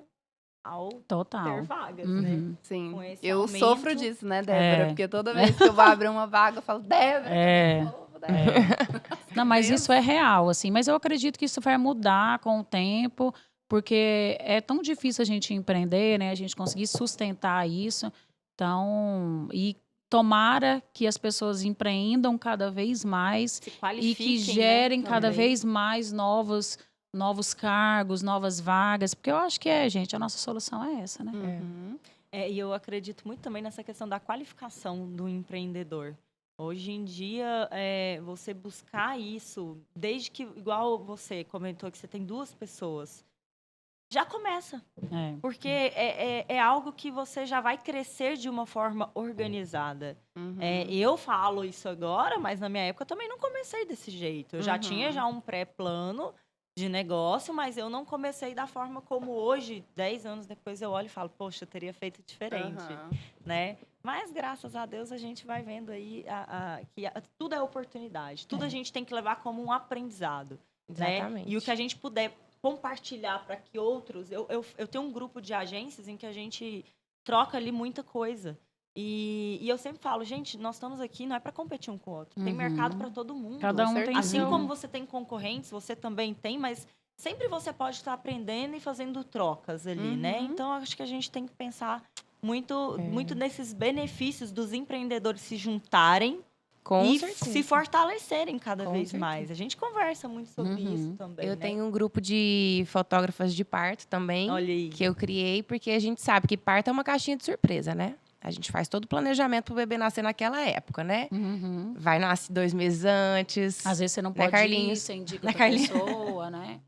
ao ter Total. vagas, né? Sim. Com esse Eu aumento. sofro disso, né, Débora? É. Porque toda vez que eu vou abrir uma vaga, eu falo, Débora, É. de novo, Débora. Não, mas isso é real, assim. Mas eu acredito que isso vai mudar com o tempo, porque é tão difícil a gente empreender, né? A gente conseguir sustentar isso. Então, e tomara que as pessoas empreendam cada vez mais Se e qualifiquem, que gerem né, cada também. vez mais novos cargos, novas vagas, porque eu acho que gente, a nossa solução é essa, né? Uhum. E eu acredito muito também nessa questão da qualificação do empreendedor. Hoje em dia, você buscar isso, desde que, igual você comentou que você tem 2 pessoas, já começa. É. Porque é algo que você já vai crescer de uma forma organizada. Uhum. Eu falo isso agora, mas na minha época eu também não comecei desse jeito. Eu já Uhum. tinha já um pré-plano de negócio, mas eu não comecei da forma como hoje, 10 anos depois, eu olho e falo, poxa, eu teria feito diferente, Aham. né? Mas, graças a Deus, a gente vai vendo aí que tudo é oportunidade. Tudo a gente tem que levar como um aprendizado, né? Exatamente. E o que a gente puder compartilhar para que outros... Eu tenho um grupo de agências em que a gente troca ali muita coisa. E eu sempre falo, gente, nós estamos aqui não é para competir um com o outro. Tem mercado para todo mundo. Cada um Com tem certeza. Assim seu... como você tem concorrentes, você também tem, mas sempre você pode estar aprendendo e fazendo trocas ali, né? Então, acho que a gente tem que pensar muito nesses benefícios dos empreendedores se juntarem Com e certeza. se fortalecerem cada Com vez certeza. mais. A gente conversa muito sobre isso também, Eu né? tenho um grupo de fotógrafas de parto também, Olha aí. que eu criei, porque a gente sabe que parto é uma caixinha de surpresa, né? A gente faz todo o planejamento para o bebê nascer naquela época, né? Vai nascer 2 meses antes. Às vezes você não Né, pode ir, Carlinhos? você indica Né, pra Carlinhos? pessoa, né?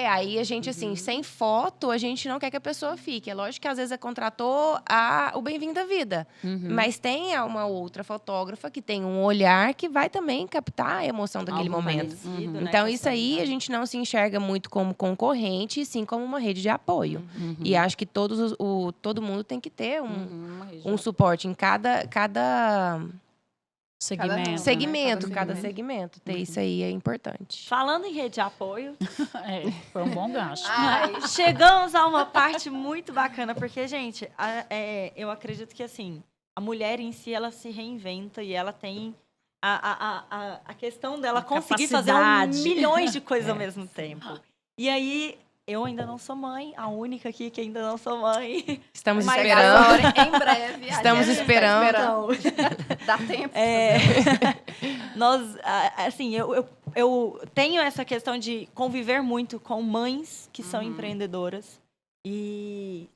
Aí a gente, assim, sem foto, a gente não quer que a pessoa fique. É lógico que às vezes a contratou o Bem-vindo à Vida. Mas tem uma outra fotógrafa que tem um olhar que vai também captar a emoção daquele Algo momento. parecido, né, Então, com isso aí a gente não se enxerga muito como concorrente, e sim como uma rede de apoio. E acho que todo mundo tem que ter um suporte em cada segmento. segmento, né? cada segmento. Ter isso aí é importante. Falando em rede de apoio, Foi um bom gancho. chegamos a uma parte muito bacana, porque, gente, eu acredito que, assim, a mulher em si, ela se reinventa e ela tem a questão dela conseguir fazer capacidade. milhões de coisas ao mesmo tempo. E aí, eu ainda não sou mãe, a única aqui que ainda não sou mãe. Estamos Mas esperando. agora, em breve. a Estamos Jéssica esperando. está esperando. Dá tempo. Nós, assim, eu tenho essa questão de conviver muito com mães que são empreendedoras. E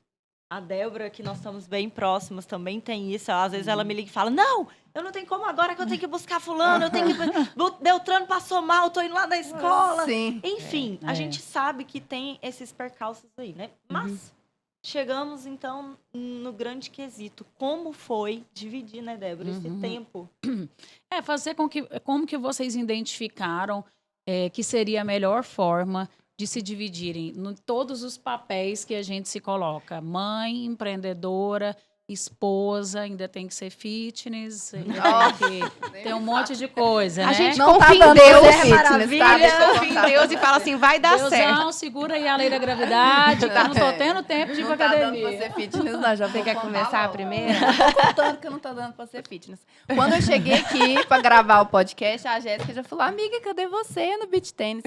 a Débora, que nós estamos bem próximos, também tem isso. Às vezes ela me liga e fala, não, eu não tenho como agora que eu tenho que buscar fulano, eu tenho que... Beltrano passou mal, eu tô indo lá na escola. Sim. Enfim, a gente sabe que tem esses percalços aí, né? Mas chegamos, então, no grande quesito. Como foi dividir, né, Débora, esse tempo? Fazer como que vocês identificaram que seria a melhor forma de se dividirem em todos os papéis que a gente se coloca. Mãe, empreendedora, esposa, ainda tem que ser fitness, tem um monte de coisa, A né? gente Não confia tá em dando Deus, Mulher Maravilha. A gente confia em Deus e fala assim, vai dar certo. Deusão, segura aí a lei da gravidade, que eu não tô tendo tempo de ir pra Não tá dando pra academia. ser fitness, não. Já Você quer começar a primeira? Tô contando que não tá dando pra ser fitness. Quando eu cheguei aqui pra gravar o podcast, a Jéssica já falou, amiga, cadê você no beach tênis?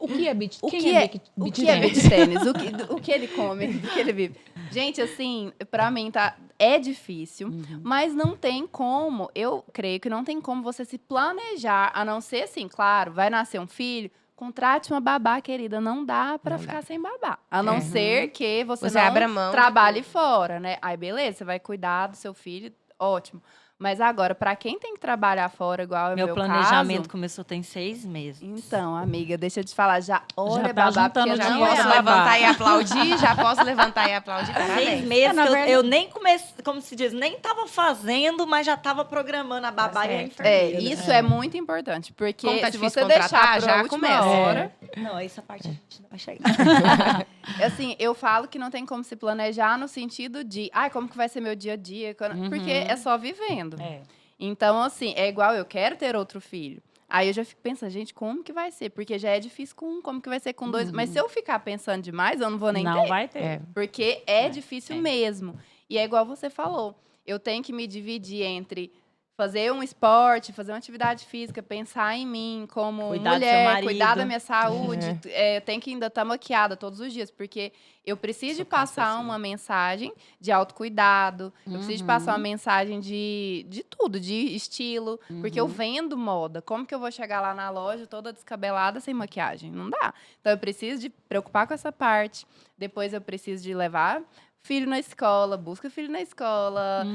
O que é beach? O Quem que é é beach beach tênis? tênis? O que ele come, do que ele vive? Gente, assim, pra mim é difícil, mas não tem como, eu creio que não tem como você se planejar, a não ser assim, claro, vai nascer um filho, contrate uma babá, querida, não dá pra ficar sem babá. A não ser que você não abra mão de trabalhe fora, né? Aí, beleza, você vai cuidar do seu filho, ótimo. Mas agora, pra quem tem que trabalhar fora, igual é o meu planejamento caso, começou tem 6 meses. então, amiga, deixa eu te falar, já olha, Já tá babá, juntando porque Já não dinheiro, é posso babá. levantar e aplaudir? Já posso levantar e aplaudir? 6 Parabéns. meses na que verdade- eu nem comecei, como se diz, nem tava fazendo, mas já tava programando a babá e a certo. enfermeira. isso é muito importante, porque Como tá se difícil você deixar contratar, pra já última começa. hora... Não, essa parte a gente não vai chegar. Assim, eu falo que não tem como se planejar no sentido de, como que vai ser meu dia a dia? Porque é só vivendo. É. Então, assim, é igual eu quero ter outro filho. Aí eu já fico pensando, gente, como que vai ser? Porque já é difícil com um, como que vai ser com dois? Mas se eu ficar pensando demais, eu não vou nem Não ter. vai ter. É. Porque é difícil mesmo. E é igual você falou. Eu tenho que me dividir entre fazer um esporte, fazer uma atividade física, pensar em mim como Cuidar do seu mulher, marido. cuidar da minha saúde. Eu tenho que ainda estar maquiada todos os dias, porque eu preciso de passar uma mensagem de autocuidado, eu preciso de passar uma mensagem de tudo, de estilo, porque eu vendo moda. Como que eu vou chegar lá na loja toda descabelada sem maquiagem? Não dá. Então, eu preciso de preocupar com essa parte. Depois, eu preciso de levar filho na escola, busca filho na escola,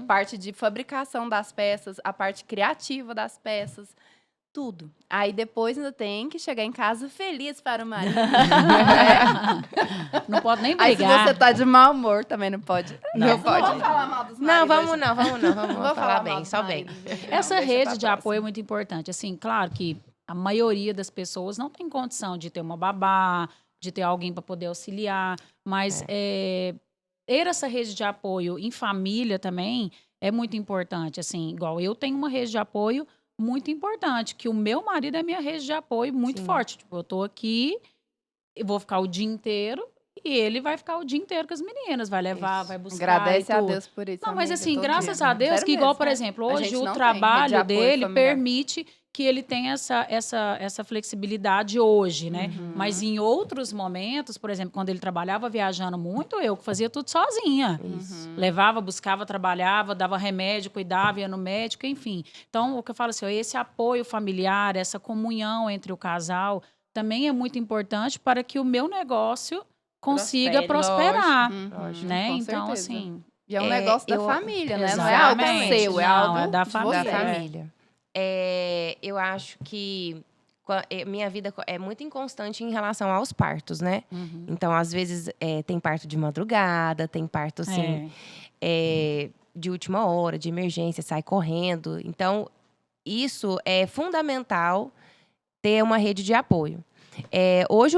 parte de fabricação das peças, a parte criativa das peças, tudo. Aí depois ainda tem que chegar em casa feliz para o marido. Não pode nem Aí se brigar. você tá de mau humor, também não pode. Não pode. Vamos falar mal dos Não, maridos. vamos Vou falar mal bem, dos só bem. maridos, gente. Essa Não, deixa rede pra de próxima. apoio é muito importante. Assim, claro que a maioria das pessoas não tem condição de ter uma babá, de ter alguém para poder auxiliar, mas ter essa rede de apoio em família também é muito importante. Assim, igual eu tenho uma rede de apoio muito importante, que o meu marido é minha rede de apoio muito forte. Tipo, eu tô aqui, eu vou ficar o dia inteiro e ele vai ficar o dia inteiro com as meninas, vai levar, vai buscar. Agradece e a tudo. Deus por isso. Não, mas amiga, assim, todo graças dia. a Deus, Sério que igual, mesmo, por né? exemplo, A hoje gente o não tem rede de trabalho apoio dele familiar. permite que ele tenha essa flexibilidade hoje, né? Mas em outros momentos, por exemplo, quando ele trabalhava viajando muito, eu que fazia tudo sozinha. Levava, buscava, trabalhava, dava remédio, cuidava, ia no médico, enfim. Então, o que eu falo assim, esse apoio familiar, essa comunhão entre o casal, também é muito importante para que o meu negócio consiga Prospere, prosperar, Lógico, né? com Então, certeza. assim, E é um negócio da família, né? Não é algo Exatamente. seu, é Não, algo é da de família. Da você. família. Eu acho que minha vida é muito inconstante em relação aos partos, né? Então, às vezes, tem parto de madrugada, tem parto, assim, de última hora, de emergência, sai correndo. Então, isso é fundamental ter uma rede de apoio. Hoje,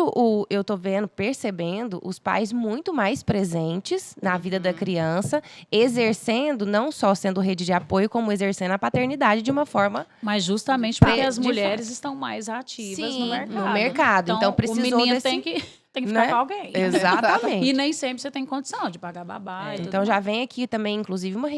eu tô percebendo os pais muito mais presentes na vida da criança, exercendo, não só sendo rede de apoio, como exercendo a paternidade de uma forma... mas justamente porque Pra- as de mulheres estão mais ativas no mercado. no mercado. Então, precisou o menino desse... tem que tem que ficar Né? com alguém. Exatamente. E nem sempre você tem condição de pagar babá. e tudo Então já mais. vem aqui também, inclusive, uma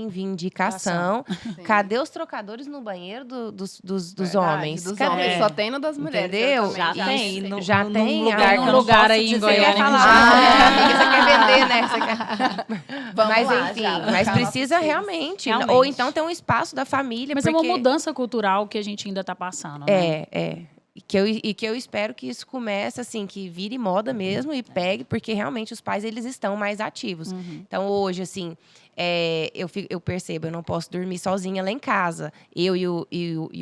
reivindicação. Sim. Cadê os trocadores no banheiro dos Verdade, homens? Dos Cadê? homens, só tem no das mulheres. Entendeu? eu também Já tem. sei. Já num tem, lugar, aí que eu um não lugar posso aí em dizer. Você quer Goiânia falar? já- Amiga, você quer vender, né? Você quer... Vamos Mas lá, enfim, já, mas buscar precisa nossos realmente. Realmente. Ou então ter um espaço da família. Mas porque... é uma mudança cultural que a gente ainda está passando, né? E que eu espero que isso comece, assim, que vire moda mesmo e pegue, porque realmente os pais, eles estão mais ativos. Então, hoje, assim, eu percebo, eu não posso dormir sozinha lá em casa. Eu e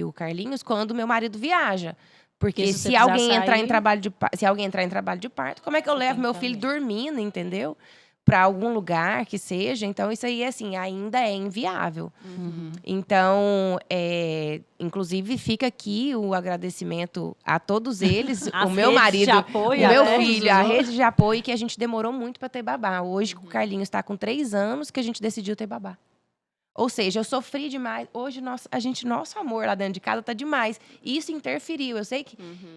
o Carlinhos, quando meu marido viaja. Porque Porque se se você alguém precisar entrar sair- em trabalho se alguém entrar em trabalho de parto, como é que eu levo tem meu que filho saber. dormindo, entendeu? Para algum lugar que seja. Então, isso aí, assim, ainda é inviável. Então, inclusive, fica aqui o agradecimento a todos eles, As o meu redes marido, de apoio, o meu né? filho, a rede de apoio, que a gente demorou muito para ter babá. Hoje, o Carlinhos está com 3 anos que a gente decidiu ter babá. Ou seja, eu sofri demais. Hoje, nosso amor lá dentro de casa tá demais. E isso interferiu. Eu sei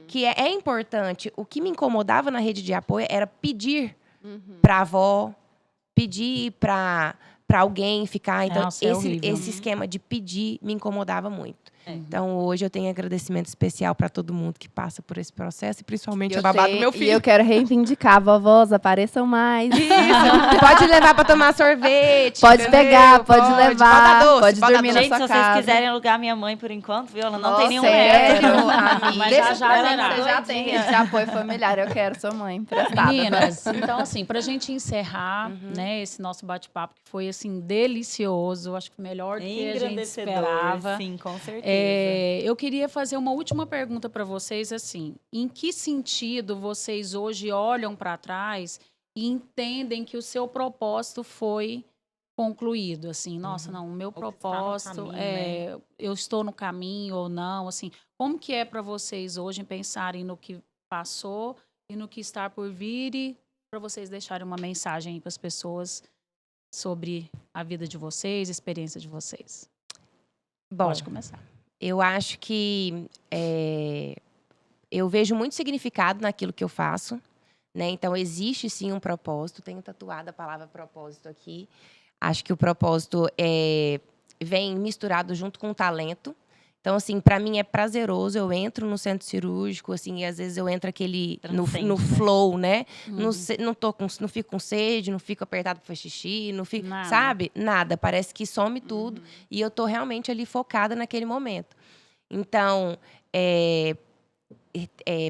que é importante. O que me incomodava na rede de apoio era pedir para a avó, pedir para alguém ficar. Então, Nossa, é horrível. esse esquema de pedir me incomodava muito. Então, hoje eu tenho agradecimento especial para todo mundo que passa por esse processo, e principalmente a babá do meu filho. E eu quero reivindicar, vovós, apareçam mais. Pode levar para tomar sorvete. Pode entendeu? pegar, pode levar, Pode dar pode dar dormir na Gente, sua se vocês casa. quiserem alugar minha mãe por enquanto, viu? Ela não Nossa, tem nenhum sério? neto. Amiga, Mas deixa já pra mim terá. que você já tem rede de apoio familiar. Eu quero sua mãe emprestada. Meninas, então assim, pra gente encerrar, né, esse nosso bate-papo, que foi assim delicioso, acho que melhor do que a gente esperava. Sim, com certeza. Eu queria fazer uma última pergunta para vocês, assim, em que sentido vocês hoje olham para trás e entendem que o seu propósito foi concluído, assim, nossa, não, o meu Ou que está no propósito caminho, é, eu estou no caminho ou não, assim, como que é para vocês hoje pensarem no que passou e no que está por vir e para vocês deixarem uma mensagem para as pessoas sobre a vida de vocês, a experiência de vocês? Bom, Pode começar. eu acho que eu vejo muito significado naquilo que eu faço, né? Então, existe sim um propósito. Tenho tatuado a palavra propósito aqui. Acho que o propósito vem misturado junto com o talento. Então, assim, para mim é prazeroso. Eu entro no centro cirúrgico, assim, e às vezes eu entro no Transcende, né? flow, né? Não fico com sede, não fico apertado para fazer xixi, não fico, Nada. sabe? Nada. Parece que some tudo. E eu tô realmente ali focada naquele momento. Então,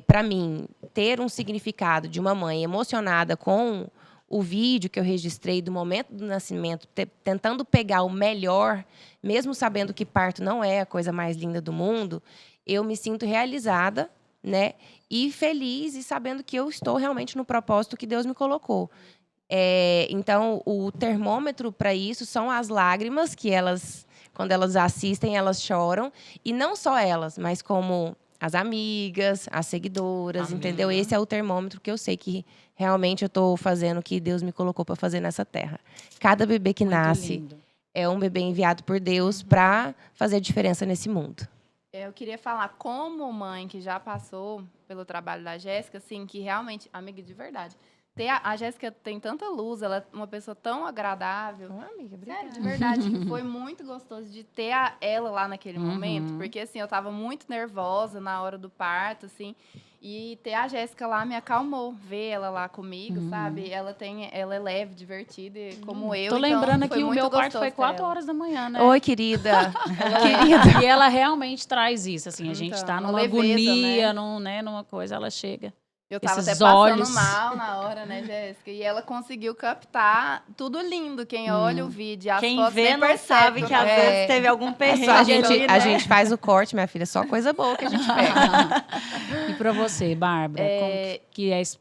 para mim, ter um significado de uma mãe emocionada com o vídeo que eu registrei do momento do nascimento, tentando pegar o melhor, mesmo sabendo que parto não é a coisa mais linda do mundo, eu me sinto realizada, né? E feliz e sabendo que eu estou realmente no propósito que Deus me colocou. Então, o termômetro para isso são as lágrimas que elas, quando elas assistem, elas choram. E não só elas, mas como as amigas, as seguidoras, Amém. entendeu? Esse é o termômetro que eu sei que realmente eu estou fazendo o que Deus me colocou para fazer nessa terra. Cada bebê que Muito nasce lindo. é um bebê enviado por Deus para fazer diferença nesse mundo. Eu queria falar como mãe que já passou pelo trabalho da Jéssica, assim, que realmente, amiga de verdade, a Jéssica tem tanta luz, ela é uma pessoa tão agradável. Amiga, Sério, de verdade, que foi muito gostoso de ter ela lá naquele momento, porque assim, eu tava muito nervosa na hora do parto, assim, e ter a Jéssica lá me acalmou, ver ela lá comigo, sabe? Ela é leve, divertida, como eu. Tô então, lembrando foi aqui, o muito meu parto gostoso foi ter 4 ela. horas da manhã, né? Oi, querida. E ela realmente traz isso, assim, a gente Então, tá uma numa leveza, agonia, né? numa coisa, ela chega. Eu tava Esses até olhos. passando mal na hora, né, Jéssica? E ela conseguiu captar tudo lindo. Quem olha o vídeo, as Quem fotos vê nem não percebe sabe que às vezes teve algum perrengue A ali, gente, né? a gente faz o corte, minha filha, só coisa boa que a gente pega. E para você, Bárbara,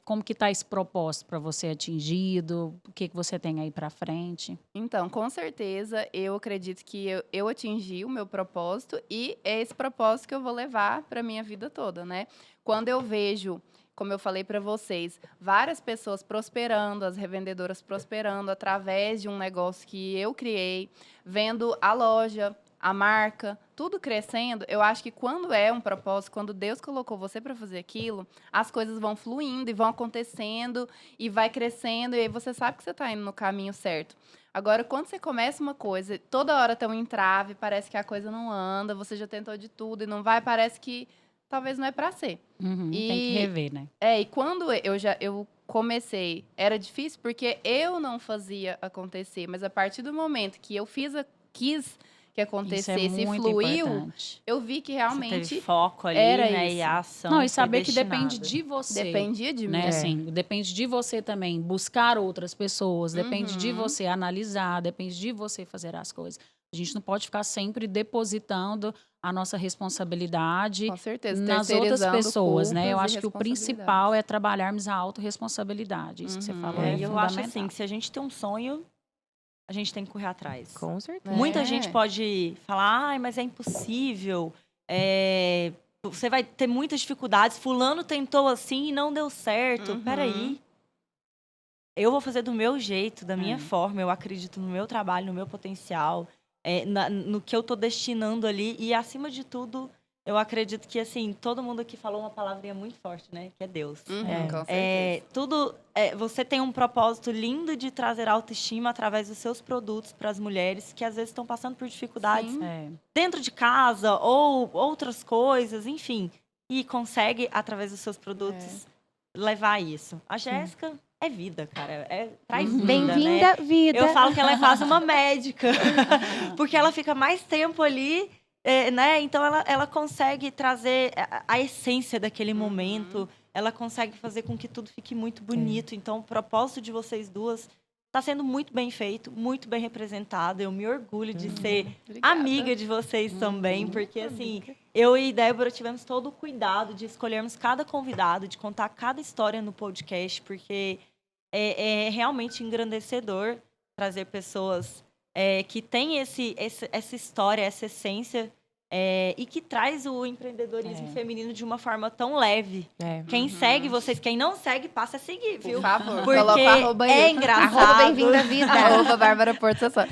como que tá esse propósito para você atingido? O que você tem aí para frente? Então, com certeza, eu acredito que eu atingi o meu propósito e é esse propósito que eu vou levar para minha vida toda, né? Quando eu vejo, como eu falei para vocês, várias pessoas prosperando, as revendedoras prosperando através de um negócio que eu criei, vendo a loja a marca, tudo crescendo, eu acho que quando é um propósito, quando Deus colocou você para fazer aquilo, as coisas vão fluindo e vão acontecendo e vai crescendo, e aí você sabe que você está indo no caminho certo. Agora, quando você começa uma coisa, toda hora tem um entrave, parece que a coisa não anda, você já tentou de tudo e não vai, parece que talvez não é para ser. Tem que rever, né? E quando eu comecei, era difícil porque eu não fazia acontecer, mas a partir do momento que eu quis que acontecesse Isso é e muito fluiu, importante. eu vi que Você realmente teve foco ali, era né? isso. E a ação Não, e foi saber que destinada. depende de você. dependia de mim. Né? Assim, depende de você também buscar outras pessoas, depende de Uhum. você analisar, depende de você fazer as coisas. A gente não pode ficar sempre depositando a nossa responsabilidade Com certeza, nas outras terceirizando pessoas, né? Eu culpas e acho que o principal é trabalharmos a autorresponsabilidade. Isso que você falou é eu fundamental. acho assim, que se a gente tem um sonho, a gente tem que correr atrás. Com certeza. Muita gente pode falar, ai, mas é impossível. Você vai ter muitas dificuldades. Fulano tentou assim e não deu certo. Peraí. Eu vou fazer do meu jeito, da minha forma. Eu acredito no meu trabalho, no meu potencial, no que eu tô destinando ali. E, acima de tudo, eu acredito que, assim, todo mundo aqui falou uma palavrinha muito forte, né? Que é Deus. Com certeza. Você tem um propósito lindo de trazer autoestima através dos seus produtos para as mulheres que às vezes estão passando por dificuldades dentro de casa ou outras coisas, enfim. E consegue, através dos seus produtos, levar isso. A Jéssica é vida, cara. Traz vida, Bem-vinda, né? vida. Eu falo que ela é quase uma médica. Porque ela fica mais tempo ali, né? Então, ela consegue trazer a essência daquele momento. Ela consegue fazer com que tudo fique muito bonito. Então, o propósito de vocês duas está sendo muito bem feito, muito bem representado. Eu me orgulho de ser amiga de vocês também, porque, assim, eu e Débora tivemos todo o cuidado de escolhermos cada convidado, de contar cada história no podcast, porque é realmente engrandecedor trazer pessoas que têm essa história, essa essência, e que traz o empreendedorismo feminino de uma forma tão leve. Quem segue vocês, quem não segue, passa a seguir, viu? Por favor, Porque coloca o arroba aí. é engraçado. Arroba bem-vinda, vida. Arroba Bárbara Porto Sassó.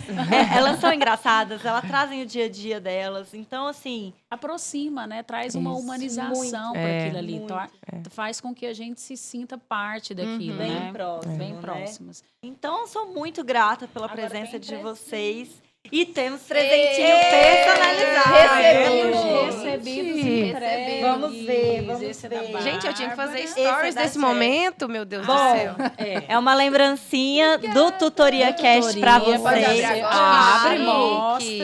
Elas são engraçadas, elas trazem o dia a dia delas. Então, assim, Aproxima, né? Traz uma humanização para aquilo ali. Faz com que a gente se sinta parte daquilo, bem né? próximo, Bem né? próximas. Então, eu sou muito grata pela Agora presença tem de presente. vocês. E temos presentinho personalizado. Recebidos entregues. Vamos ver. Esse é da ver. Gente, eu tinha que fazer Esse é stories da desse Jéssica. momento, meu Deus do Bom, céu. é uma lembrancinha do Tutoria Cast pra Tutoria, vocês. pode abrir agora? Abre, Chique.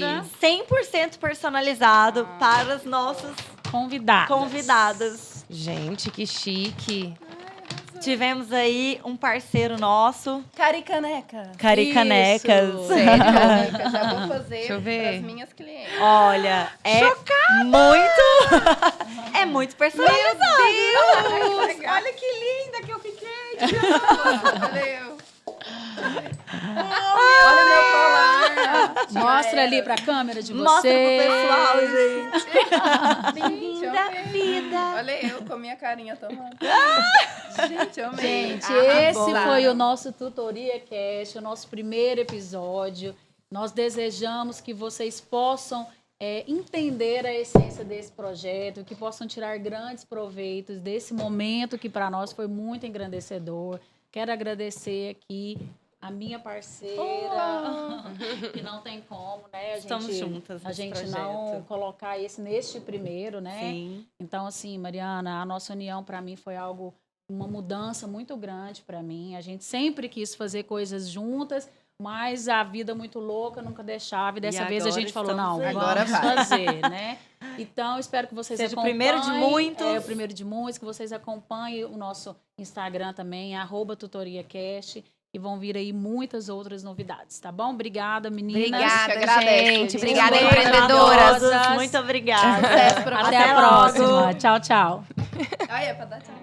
mostra. 100% personalizado para os nossos convidados. Gente, que chique. Tivemos aí um parceiro nosso, Caricaneca. Caricanecas. Isso. Caricaneca. Já vou fazer Deixa eu ver. para as minhas clientes. Olha, é muito personalizado. Olha que linda que eu fiquei. Valeu. Olha meu colar. Mostra ali pra câmera de vocês. Mostra pro pessoal, gente. Bem-vinda, vida. Olha eu com a minha carinha tomando. Gente, eu amei. Gente, Ah, esse bom. foi o nosso Tutoria Cast, o nosso primeiro episódio. Nós desejamos que vocês possam entender a essência desse projeto, que possam tirar grandes proveitos desse momento que para nós foi muito engrandecedor. Quero agradecer aqui a minha parceira, que não tem como, né? Estamos juntas A nesse gente projeto. não colocar neste primeiro, né? Sim. Então, assim, Mariana, a nossa união para mim foi uma mudança muito grande para mim. A gente sempre quis fazer coisas juntas, mas a vida muito louca nunca deixava. E dessa vez a agora gente falou, estamos não, aí. Agora vamos vai. fazer, né? Então, espero que vocês Seja o acompanhem. primeiro de muitos. É o primeiro de muitos, que vocês acompanhem o nosso Instagram também, @tutoriacast. E vão vir aí muitas outras novidades, tá bom? Obrigada, meninas. Obrigada, agradece, gente. gente. Obrigada, Beijo, empreendedoras. amorosas. Muito obrigada. Sucesso pra Até a logo. próxima. Tchau, tchau. Ai, é pra dar tchau.